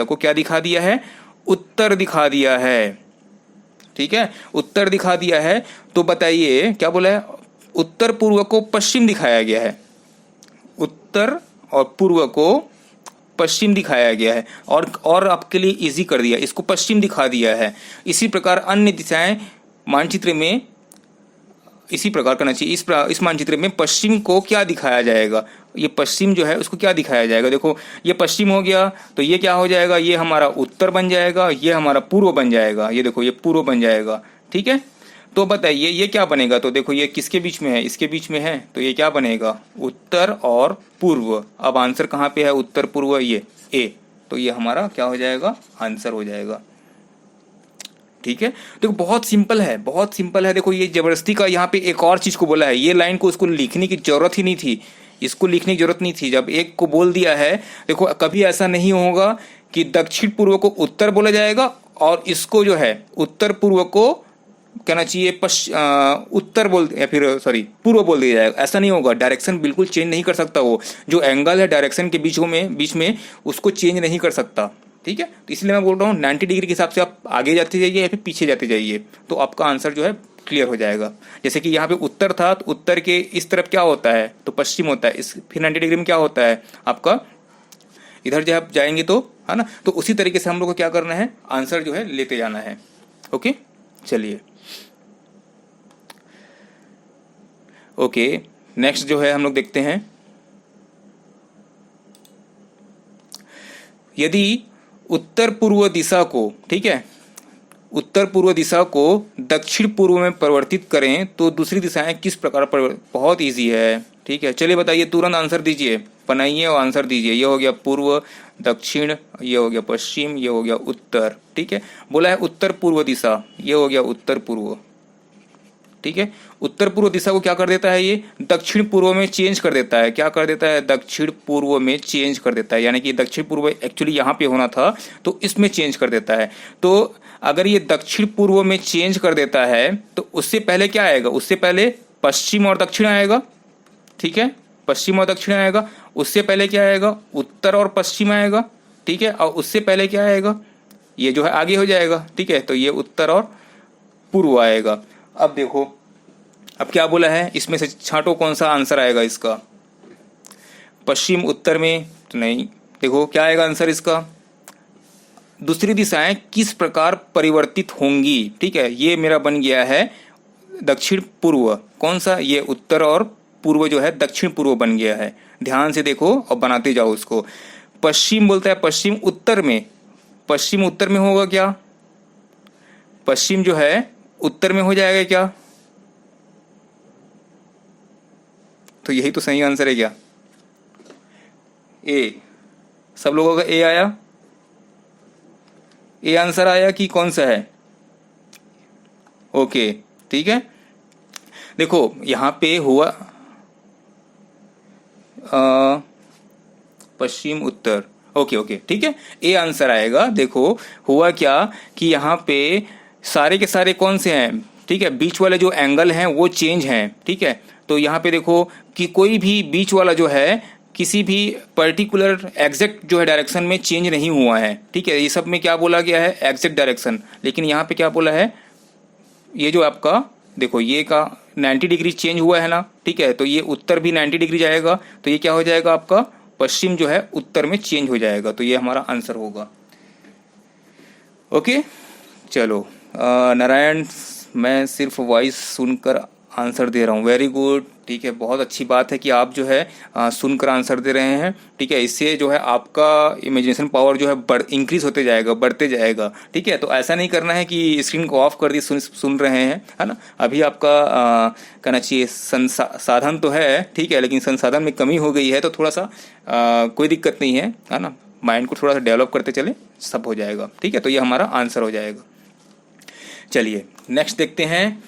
को क्या दिखा दिया है, उत्तर दिखा दिया है। ठीक है, उत्तर दिखा दिया है, तो बताइए क्या बोला है, उत्तर पूर्व को पश्चिम दिखाया गया है, उत्तर और पूर्व को पश्चिम दिखाया गया है, और आपके लिए इजी कर दिया, इसको पश्चिम दिखा दिया है। इसी प्रकार अन्य दिशाएं मानचित्र में इसी प्रकार करना चाहिए। इस मानचित्र में पश्चिम को क्या दिखाया जाएगा, ये पश्चिम जो है उसको क्या दिखाया जाएगा, देखो ये पश्चिम हो गया, तो ये क्या हो जाएगा, ये हमारा उत्तर बन जाएगा, ये हमारा पूर्व बन जाएगा, ये देखो ये पूर्व बन जाएगा। ठीक है, तो बताइए ये क्या बनेगा, तो देखो ये किसके बीच में है, इसके बीच में है, तो ये क्या बनेगा, उत्तर और पूर्व। अब आंसर कहाँ पे है, उत्तर पूर्व, ये ए, तो ये हमारा क्या हो जाएगा, आंसर हो जाएगा। ठीक है, देखो बहुत सिंपल है, बहुत सिंपल है। देखो ये जबरदस्ती का यहाँ पे एक और चीज़ को बोला है, ये लाइन को उसको लिखने की जरूरत ही नहीं थी, इसको लिखने की जरूरत नहीं थी। जब एक को बोल दिया है, देखो कभी ऐसा नहीं होगा कि दक्षिण पूर्व को उत्तर बोला जाएगा और इसको जो है उत्तर पूर्व को कहना चाहिए उत्तर बोल या फिर सॉरी पूर्व बोल दिया जाएगा, ऐसा नहीं होगा। डायरेक्शन बिल्कुल चेंज नहीं कर सकता, वो जो एंगल है डायरेक्शन के बीच में उसको चेंज नहीं कर सकता, ठीक है। तो इसलिए मैं बोल रहा हूँ 90 डिग्री के हिसाब से आप आगे जाते जाइए या फिर पीछे जाते जाइए, तो आपका आंसर जो है क्लियर हो जाएगा। जैसे कि यहाँ पे उत्तर था, तो उत्तर के इस तरफ क्या होता है, तो पश्चिम होता है। इस फिर 90 डिग्री में क्या होता है आपका, इधर जब आप जाएंगे तो, है ना। तो उसी तरीके से हम लोग को क्या करना है, आंसर जो है लेते जाना है। ओके, चलिए ओके, नेक्स्ट जो है हम लोग देखते हैं, यदि उत्तर पूर्व दिशा को, ठीक है, उत्तर पूर्व दिशा को दक्षिण पूर्व में परिवर्तित करें तो दूसरी दिशाएं किस प्रकार बहुत इजी है, ठीक है। चलिए बताइए, तुरंत आंसर दीजिए, बनाइए और आंसर दीजिए। ये हो गया पूर्व, दक्षिण, ये हो गया पश्चिम, ये हो गया उत्तर, ठीक है। बोला है उत्तर पूर्व दिशा, ये हो गया उत्तर पूर्व, ठीक है। उत्तर पूर्व दिशा को क्या कर देता है, ये दक्षिण पूर्व में चेंज कर देता है। क्या कर देता है, दक्षिण पूर्व में चेंज कर देता है, यानी कि दक्षिण पूर्व एक्चुअली यहाँ पे होना था तो इसमें चेंज कर देता है। तो अगर ये दक्षिण पूर्व में चेंज कर देता है तो उससे पहले क्या आएगा, उससे पहले पश्चिम और दक्षिण आएगा, ठीक है, पश्चिम और दक्षिण आएगा। उससे पहले क्या आएगा, उत्तर और पश्चिम आएगा, ठीक है। और उससे पहले क्या आएगा, ये जो है आगे हो जाएगा, ठीक है। तो ये उत्तर और पूर्व आएगा। अब देखो, अब क्या बोला है, इसमें से छांटो कौन सा आंसर आएगा इसका, पश्चिम उत्तर में तो नहीं। देखो क्या आएगा आंसर इसका, दूसरी दिशाएं किस प्रकार परिवर्तित होंगी, ठीक है। ये मेरा बन गया है दक्षिण पूर्व, कौन सा, ये उत्तर और पूर्व जो है दक्षिण पूर्व बन गया है। ध्यान से देखो और बनाते जाओ उसको। पश्चिम बोलता है पश्चिम उत्तर में, पश्चिम उत्तर में होगा क्या, पश्चिम जो है उत्तर में हो जाएगा क्या, तो यही तो सही आंसर है क्या, ए। सब लोगों का ए आया, ए आंसर आया कि कौन सा है, ओके, ठीक है। देखो यहां पे हुआ पश्चिम उत्तर, ओके ओके, ठीक है, ए आंसर आएगा। देखो हुआ क्या कि यहाँ पे सारे के सारे कौन से हैं, ठीक है, बीच वाले जो एंगल हैं वो चेंज हैं, ठीक है। तो यहाँ पे देखो कि कोई भी बीच वाला जो है किसी भी पर्टिकुलर एग्जैक्ट जो है डायरेक्शन में चेंज नहीं हुआ है, ठीक है। ये सब में क्या बोला गया है, एग्जैक्ट डायरेक्शन, लेकिन यहाँ पे क्या बोला है, ये जो आपका देखो ये का 90 डिग्री चेंज हुआ है ना, ठीक है। तो ये उत्तर भी 90 डिग्री जाएगा, तो ये क्या हो जाएगा आपका पश्चिम जो है उत्तर में चेंज हो जाएगा, तो ये हमारा आंसर होगा। ओके, चलो नारायण, मैं सिर्फ वॉइस सुनकर आंसर दे रहा हूँ, वेरी गुड, ठीक है। बहुत अच्छी बात है कि आप जो है सुनकर आंसर दे रहे हैं, ठीक है। इससे जो है आपका इमेजिनेशन पावर जो है इंक्रीज होते जाएगा, बढ़ते जाएगा, ठीक है। तो ऐसा नहीं करना है कि स्क्रीन को ऑफ कर दी सुन रहे हैं, है ना। अभी आपका कहना चाहिए संसाधन तो है, ठीक है, लेकिन संसाधन में कमी हो गई है, तो थोड़ा सा कोई दिक्कत नहीं है ना। माइंड को थोड़ा सा डेवलप करते चले, सब हो जाएगा, ठीक है। तो ये हमारा आंसर हो जाएगा। चलिए नेक्स्ट देखते हैं।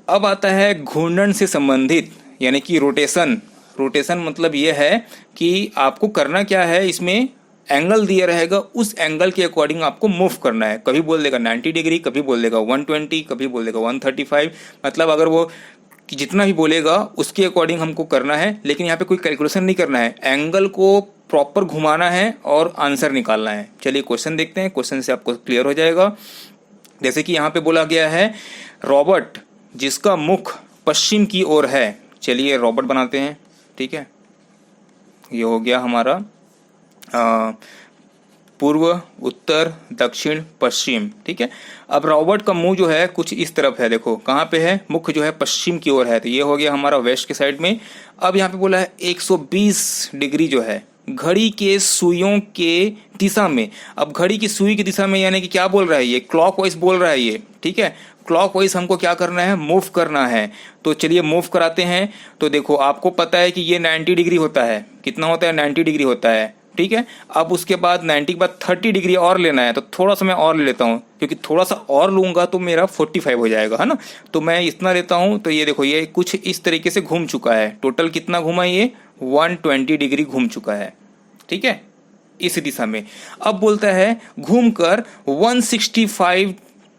अब आता है घूर्णन से संबंधित, यानी कि रोटेशन। रोटेशन मतलब ये है कि आपको करना क्या है, इसमें एंगल दिया रहेगा, उस एंगल के अकॉर्डिंग आपको मूव करना है। कभी बोल देगा 90 डिग्री, कभी बोल देगा 120, कभी बोल देगा 135, मतलब अगर वो जितना भी बोलेगा उसके अकॉर्डिंग हमको करना है। लेकिन यहाँ पे कोई कैलकुलेशन नहीं करना है, एंगल को प्रॉपर घुमाना है और आंसर निकालना है। चलिए क्वेश्चन देखते हैं, क्वेश्चन से आपको क्लियर हो जाएगा। जैसे कि यहाँ पे बोला गया है रॉबर्ट जिसका मुख पश्चिम की ओर है। चलिए रॉबर्ट बनाते हैं, ठीक है। ये हो गया हमारा पूर्व, उत्तर, दक्षिण, पश्चिम, ठीक है। अब रॉबर्ट का मुंह जो है कुछ इस तरफ है, देखो कहाँ पे है, मुख जो है पश्चिम की ओर है, तो ये हो गया हमारा वेस्ट के साइड में। अब यहाँ पे बोला है 120 डिग्री जो है घड़ी के सुइयों के दिशा में। अब घड़ी की सुई की दिशा में यानी कि क्या बोल रहा है, ये क्लॉकवाइज बोल रहा है ये, ठीक है। क्लॉकवाइज हमको क्या करना है, मूव करना है। तो चलिए मूव कराते हैं। तो देखो आपको पता है कि ये 90 डिग्री होता है, कितना होता है, 90 डिग्री होता है, ठीक है। अब उसके बाद 90 के बाद 30 डिग्री और लेना है, तो थोड़ा सा मैं और ले लेता हूँ, क्योंकि थोड़ा सा और लूँगा तो मेरा 45 हो जाएगा, है ना। तो मैं इतना लेता हूँ, तो ये देखो ये कुछ इस तरीके से घूम चुका है। टोटल कितना घूमा, ये 120 डिग्री घूम चुका है, ठीक है, इस दिशा में। अब बोलता है घूमकर 165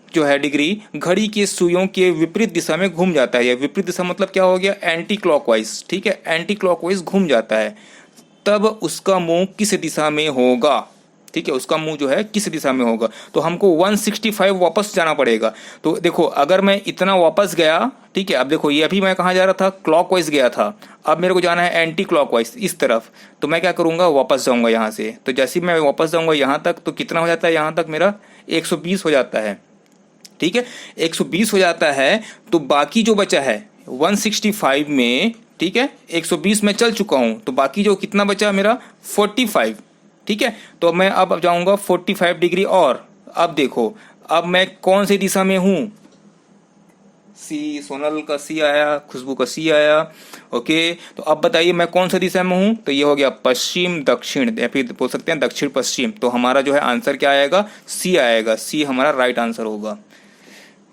जो है डिग्री घड़ी के सुइयों के विपरीत दिशा में घूम जाता है। या विपरीत दिशा मतलब क्या हो गया, एंटी क्लॉकवाइज, ठीक है, एंटी क्लॉकवाइज घूम जाता है। तब उसका मुंह किस दिशा में होगा, ठीक है, उसका मुंह जो है किस दिशा में होगा। तो हमको 165 वापस जाना पड़ेगा। तो देखो अगर मैं इतना वापस गया, ठीक है, अब देखो ये अभी मैं कहाँ जा रहा था, क्लॉकवाइज गया था, अब मेरे को जाना है एंटी क्लॉकवाइज इस तरफ। तो मैं क्या करूंगा, वापस जाऊंगा यहाँ से। तो जैसे ही मैं वापस जाऊंगा यहाँ तक, तो कितना हो जाता है, यहाँ तक मेरा 120 हो जाता है, ठीक है, 120 हो जाता है। तो बाकी जो बचा है 165 में, ठीक है, 120 में चल चुका हूं, तो बाकी जो कितना बचा मेरा 45, ठीक है। तो मैं अब जाऊंगा 45 डिग्री और। अब देखो अब मैं कौन सी दिशा में हूं, सी, सोनल का सी आया, खुशबू का सी आया, ओके। तो अब बताइए मैं कौन सा दिशा में हूं, तो ये हो गया पश्चिम दक्षिण, या फिर बोल सकते हैं दक्षिण पश्चिम। तो हमारा जो है आंसर क्या आएगा, सी आएगा, सी हमारा राइट आंसर होगा,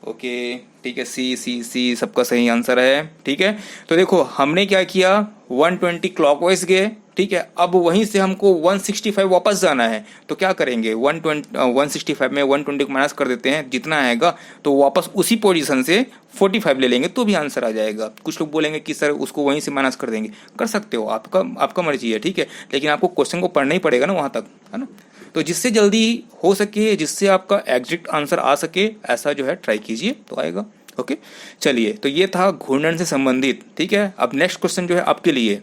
ओके, ठीक है, सी सी सी सबका सही आंसर है, ठीक है। तो देखो हमने क्या किया, 120 क्लॉकवाइज गए, ठीक है। अब वहीं से हमको 165 वापस जाना है, तो क्या करेंगे, 165 में 120 को माइनस कर देते हैं, जितना आएगा तो वापस उसी पोजीशन से 45 ले लेंगे, तो भी आंसर आ जाएगा। कुछ लोग बोलेंगे कि सर उसको वहीं से माइनस कर देंगे, कर सकते हो, आपका मर्जी है, ठीक है, लेकिन आपको क्वेश्चन को पढ़ना ही पड़ेगा ना वहाँ तक, है ना। तो जिससे जल्दी हो सके, जिससे आपका एग्जैक्ट आंसर आ सके, ऐसा जो है ट्राई कीजिए, तो आएगा, ओके। चलिए, तो ये था घूर्णन से संबंधित, ठीक है। अब नेक्स्ट क्वेश्चन जो है आपके लिए,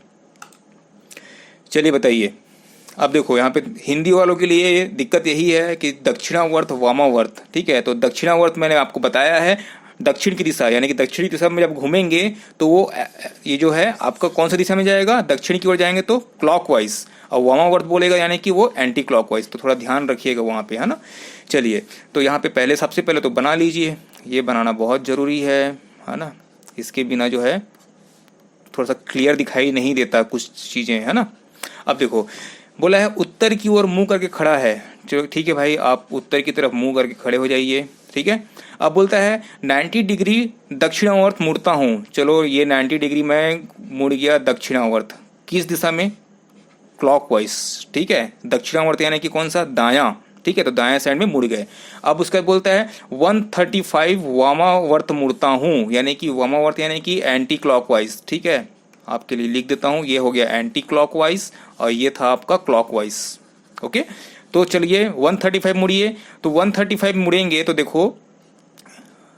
चलिए बताइए। अब देखो यहाँ पे हिंदी वालों के लिए दिक्कत यही है कि दक्षिणावर्त वामावर्त, ठीक है। तो दक्षिणावर्त मैंने आपको बताया है, दक्षिण की दिशा, यानी कि दक्षिणी दिशा में जब घूमेंगे तो वो ये जो है आपका कौन सी दिशा में जाएगा, दक्षिण की ओर जाएंगे तो क्लॉकवाइज, और वामावर्त बोलेगा यानी कि वो एंटी क्लॉकवाइज। तो थोड़ा ध्यान रखिएगा वहाँ पे, है ना। चलिए, तो यहाँ पे सबसे पहले तो बना लीजिए, ये बनाना बहुत ज़रूरी है ना। इसके बिना जो है थोड़ा सा क्लियर दिखाई नहीं देता कुछ चीज़ें, है ना। अब देखो बोला है उत्तर की ओर मुंह करके खड़ा है, चलो ठीक है भाई, आप उत्तर की तरफ मुंह करके खड़े हो जाइए, ठीक है। अब बोलता है 90 डिग्री दक्षिणावर्त मुड़ता हूँ, चलो ये 90 डिग्री मैं मुड़ गया दक्षिणावर्त, किस दिशा में, क्लॉकवाइज, ठीक है। दक्षिणावर्त यानी कि कौन सा, दायां, ठीक है, तो दाएं साइड में मुड़ गए। अब उसका बोलता है 135 वामावर्त मुड़ता हूँ, यानी कि वामावर्त यानी कि एंटी क्लॉकवाइज, ठीक है। आपके लिए लिख देता हूँ, ये हो गया एंटी क्लॉकवाइज और ये था आपका क्लॉकवाइज, ओके। तो चलिए 135 मुड़िए, तो 135 मुड़ेंगे तो देखो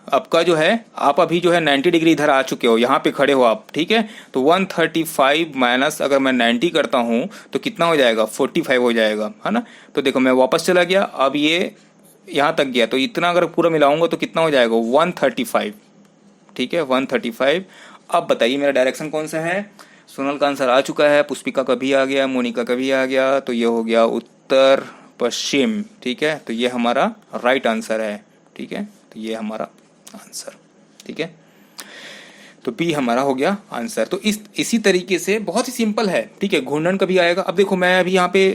आपका जो है, आप अभी जो है 90 डिग्री इधर आ चुके हो, यहाँ पे खड़े हो आप, ठीक है। तो 135 माइनस अगर मैं 90 करता हूँ तो कितना हो जाएगा, 45 हो जाएगा, है ना। तो देखो मैं वापस चला गया, अब ये यहाँ तक गया, तो इतना अगर पूरा मिलाऊंगा तो कितना हो जाएगा, 135, ठीक है, 135। अब बताइए मेरा डायरेक्शन कौन सा है, सोनल का आंसर आ चुका है, पुष्पिका का भी आ गया, मोनिका का भी आ गया, तो ये हो गया उत्तर पश्चिम, ठीक है। तो ये हमारा राइट आंसर है, ठीक है, तो ये हमारा आंसर, ठीक है। तो बी हमारा हो गया आंसर। तो इसी तरीके से बहुत ही सिंपल है, ठीक है। घूर्णन कभी आएगा, अब देखो मैं अभी यहाँ पे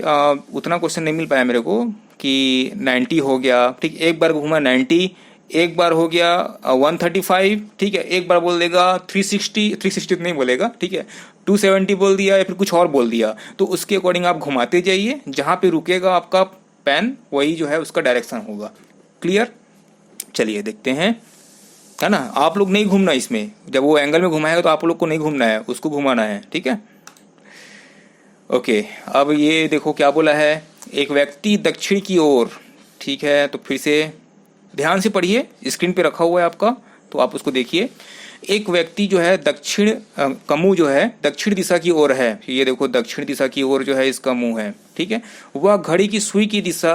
उतना क्वेश्चन नहीं मिल पाया मेरे को कि 90 हो गया, ठीक, एक बार घूमा 90, एक बार हो गया 135, ठीक है, एक बार बोल देगा 360 नहीं बोलेगा, ठीक है, 270 बोल दिया या फिर कुछ और बोल दिया, तो उसके अकॉर्डिंग आप घुमाते जाइए, जहाँ पे रुकेगा आपका पेन वही जो है उसका डायरेक्शन होगा, क्लियर। चलिए देखते हैं, है ना। आप लोग नहीं घूमना इसमें, जब वो एंगल में घुमाएगा तो आप लोग को नहीं घूमना है, उसको घुमाना है, ठीक है, ओके। अब ये देखो क्या बोला है, एक व्यक्ति दक्षिण की ओर, ठीक है, तो फिर से ध्यान से पढ़िए, स्क्रीन पे रखा हुआ है आपका, तो आप उसको देखिए। एक व्यक्ति जो है दक्षिण का मुंह जो है दक्षिण दिशा की ओर है, ये देखो दक्षिण दिशा की ओर जो है इसका मुंह है, ठीक है। वह घड़ी की सुई की दिशा,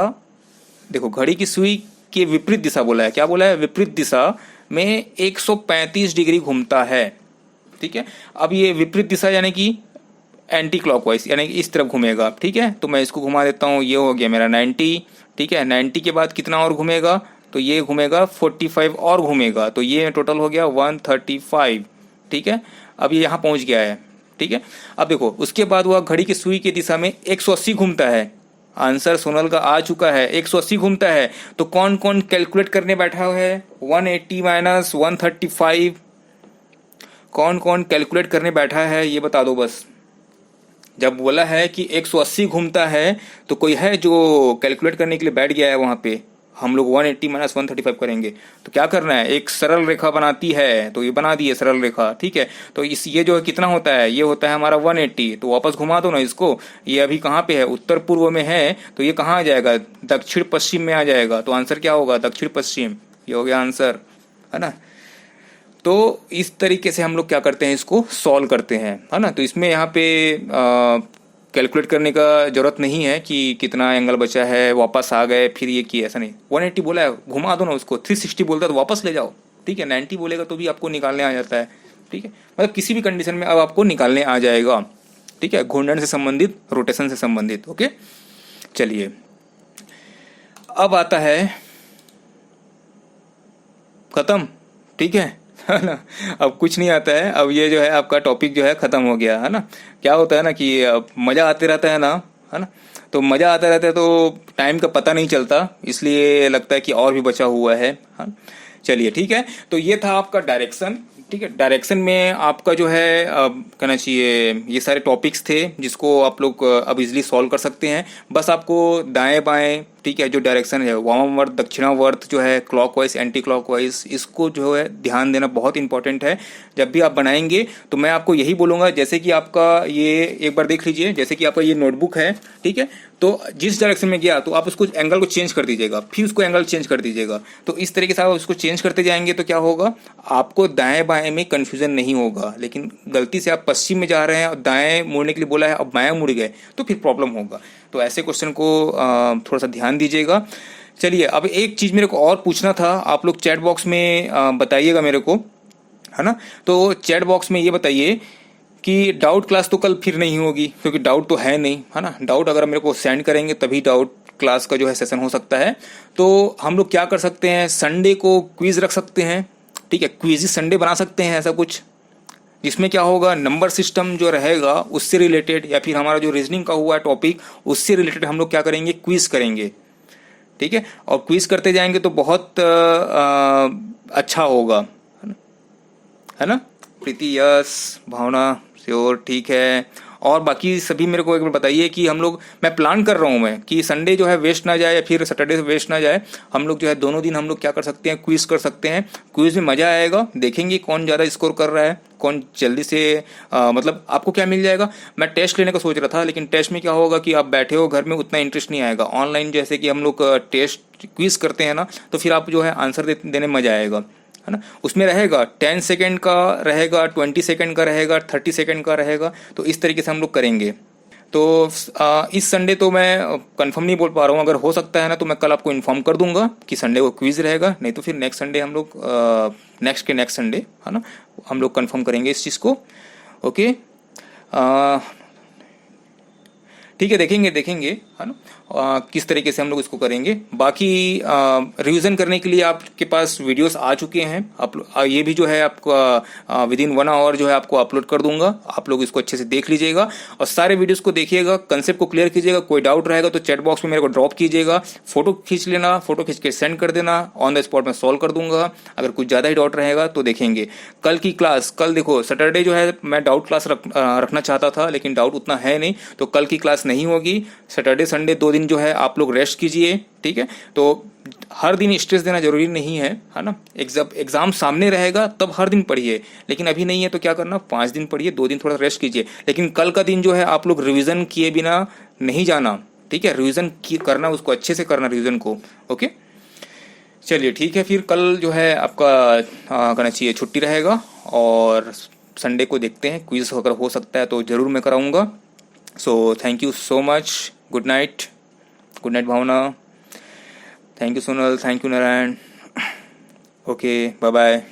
देखो घड़ी की सुई के विपरीत दिशा बोला है, क्या बोला है, विपरीत दिशा में 135 डिग्री घूमता है, ठीक है। अब ये विपरीत दिशा यानी कि एंटी क्लॉकवाइज, यानी कि इस तरफ घूमेगा, ठीक है। तो मैं इसको घुमा देता हूँ, ये हो गया मेरा 90, ठीक है। 90 के बाद कितना और घूमेगा, तो ये घूमेगा 45 और घूमेगा, तो ये टोटल हो गया 135, ठीक है। अब ये यहाँ पहुँच गया है, ठीक है। अब देखो उसके बाद वह घड़ी की सुई की दिशा में 180 घूमता है। आंसर सोनल का आ चुका है, 180 घूमता है। तो कौन कौन कैलकुलेट करने बैठा है? 180 माइनस 135, कौन कौन कैलकुलेट करने बैठा है ये बता दो बस। जब बोला है कि 180 घूमता है तो कोई है जो कैलकुलेट करने के लिए बैठ गया है वहां पे। हम लोग 180 माइनस 135 करेंगे तो क्या करना है, एक सरल रेखा बनाती है, तो ये बना दी है सरल रेखा, ठीक है। तो इस ये जो है कितना होता है, ये होता है हमारा 180, तो वापस घुमा दो ना इसको। ये अभी कहाँ पे है, उत्तर पूर्व में है, तो ये कहाँ आ जाएगा, दक्षिण पश्चिम में आ जाएगा। तो आंसर क्या होगा, दक्षिण पश्चिम, ये हो गया आंसर, है ना। तो इस तरीके से हम लोग क्या करते हैं, इसको सॉल्व करते हैं, है ना। तो इसमें यहाँ पे कैलकुलेट करने का जरूरत नहीं है कि कितना एंगल बचा है, वापस आ गए फिर ये किया, ऐसा नहीं। 180 बोला है, घुमा दो ना उसको, 360 बोलता है तो वापस ले जाओ, ठीक है। 90 बोलेगा तो भी आपको निकालने आ जाता है, ठीक है। मतलब किसी भी कंडीशन में अब आपको निकालने आ जाएगा, ठीक है। घूर्णन से संबंधित, रोटेशन से संबंधित, ओके। चलिए अब आता है, खत्म, ठीक है ना। अब कुछ नहीं आता है, अब ये जो है आपका टॉपिक जो है खत्म हो गया, है ना। क्या होता है ना कि मजा आते रहता है ना, है ना। तो मजा आता रहता है तो टाइम का पता नहीं चलता, इसलिए लगता है कि और भी बचा हुआ है, हाँ। चलिए ठीक है, तो ये था आपका डायरेक्शन, ठीक है। डायरेक्शन में आपका जो है कहना चाहिए ये सारे टॉपिक्स थे जिसको आप लोग अब इजीली सॉल्व कर सकते हैं। बस आपको दाएं बाएं, ठीक है, जो डायरेक्शन है वामावर्त दक्षिणावर्त जो है, क्लॉकवाइज एंटी क्लॉकवाइज, इसको जो है ध्यान देना बहुत इंपॉर्टेंट है। जब भी आप बनाएंगे तो मैं आपको यही बोलूंगा, जैसे कि आपका ये एक बार देख लीजिए, जैसे कि आपका ये नोटबुक है, ठीक है। तो जिस डायरेक्शन में गया तो आप उसको एंगल को चेंज कर दीजिएगा, फिर उसको एंगल चेंज कर दीजिएगा। तो इस तरीके से आप उसको चेंज करते जाएंगे तो क्या होगा, आपको दाएं बाएं में कंफ्यूजन नहीं होगा। लेकिन गलती से आप पश्चिम में जा रहे हैं और दाएं मुड़ने के लिए बोला है, अब बाएं मुड़ गए तो फिर प्रॉब्लम होगा। तो ऐसे क्वेश्चन को थोड़ा सा ध्यान दीजिएगा। चलिए अब एक चीज मेरे को और पूछना था, आप लोग चैट बॉक्स में बताइएगा मेरे को, है ना। तो चैट बॉक्स में ये बताइए कि डाउट क्लास तो कल फिर नहीं होगी, क्योंकि डाउट तो है नहीं, है ना। डाउट अगर मेरे को सेंड करेंगे तभी डाउट क्लास का जो है सेशन हो सकता है। तो हम लोग क्या कर सकते हैं, संडे को क्विज रख सकते हैं, ठीक है। क्विज संडे बना सकते हैं, ऐसा कुछ जिसमें क्या होगा, नंबर सिस्टम जो रहेगा उससे रिलेटेड, या फिर हमारा जो रीजनिंग का हुआ टॉपिक उससे रिलेटेड हम लोग क्या करेंगे, क्विज करेंगे, ठीक है। और क्विज करते जाएंगे तो बहुत अच्छा होगा, है ना। प्रीति, यस, भावना, श्योर, ठीक है। और बाकी सभी मेरे को एक बार बताइए कि हम लोग, मैं प्लान कर रहा हूं मैं कि संडे जो है वेस्ट ना जाए या फिर सैटरडे वेस्ट ना जाए। हम लोग जो है दोनों दिन हम लोग क्या कर सकते हैं, क्विज कर सकते हैं। क्विज में मजा आएगा, देखेंगे कौन ज्यादा स्कोर कर रहा है, कौन जल्दी से मतलब आपको क्या मिल जाएगा। मैं टेस्ट लेने का सोच रहा था, लेकिन टेस्ट में क्या होगा कि आप बैठे हो घर में, उतना इंटरेस्ट नहीं आएगा। ऑनलाइन जैसे कि हम लोग टेस्ट क्विज करते हैं ना, तो फिर आप जो है आंसर देने में मजा आएगा, है ना। उसमें रहेगा 10 सेकेंड का रहेगा, 20 सेकेंड का रहेगा, 30 सेकेंड का रहेगा। तो इस तरीके से हम लोग करेंगे। तो इस संडे तो मैं कंफर्म नहीं बोल पा रहा हूँ, अगर हो सकता है ना तो मैं कल आपको इन्फॉर्म कर दूंगा कि संडे को क्विज रहेगा, नहीं तो फिर नेक्स्ट संडे हम लोग नेक्स्ट संडे, है ना, हम लोग कंफर्म करेंगे इस चीज़ को, ओके। ठीक है, देखेंगे, है ना, किस तरीके से हम लोग इसको करेंगे। बाकी रिवीजन करने के लिए आपके पास वीडियोस आ चुके हैं, ये भी जो है आपका विद इन 1 आवर जो है आपको अपलोड कर दूंगा। आप लोग इसको अच्छे से देख लीजिएगा और सारे वीडियोस को देखिएगा, कंसेप्ट को क्लियर कीजिएगा। कोई डाउट रहेगा तो चैट बॉक्स में मेरे को ड्रॉप कीजिएगा, फोटो खींच लेना, फोटो खींच के सेंड कर देना, ऑन द स्पॉट में सॉल्व कर दूंगा। अगर कुछ ज्यादा ही डाउट रहेगा तो देखेंगे कल की क्लास। कल देखो सैटरडे जो है मैं डाउट क्लास रखना चाहता था, लेकिन डाउट उतना है नहीं, तो कल की क्लास नहीं होगी। सैटरडे संडे 2 दिन जो है आप लोग रेस्ट कीजिए, ठीक है। तो हर दिन स्ट्रेस देना जरूरी नहीं है, है ना। एग्जाम सामने रहेगा तब हर दिन पढ़िए, लेकिन अभी नहीं है तो क्या करना, 5 दिन पढ़िए, 2 दिन थोड़ा रेस्ट कीजिए। लेकिन कल का दिन जो है आप लोग रिवीजन किए बिना नहीं जाना, ठीक है। रिवीजन करना, उसको अच्छे से करना रिवीजन को, ओके। चलिए ठीक है, फिर कल जो है आपका कहना चाहिए छुट्टी रहेगा, और संडे को देखते हैं क्विज अगर हो सकता है तो जरूर मैं कराऊंगा। So thank you so much, good night Bhavna, thank you Sonal, thank you Narayan, okay, bye bye.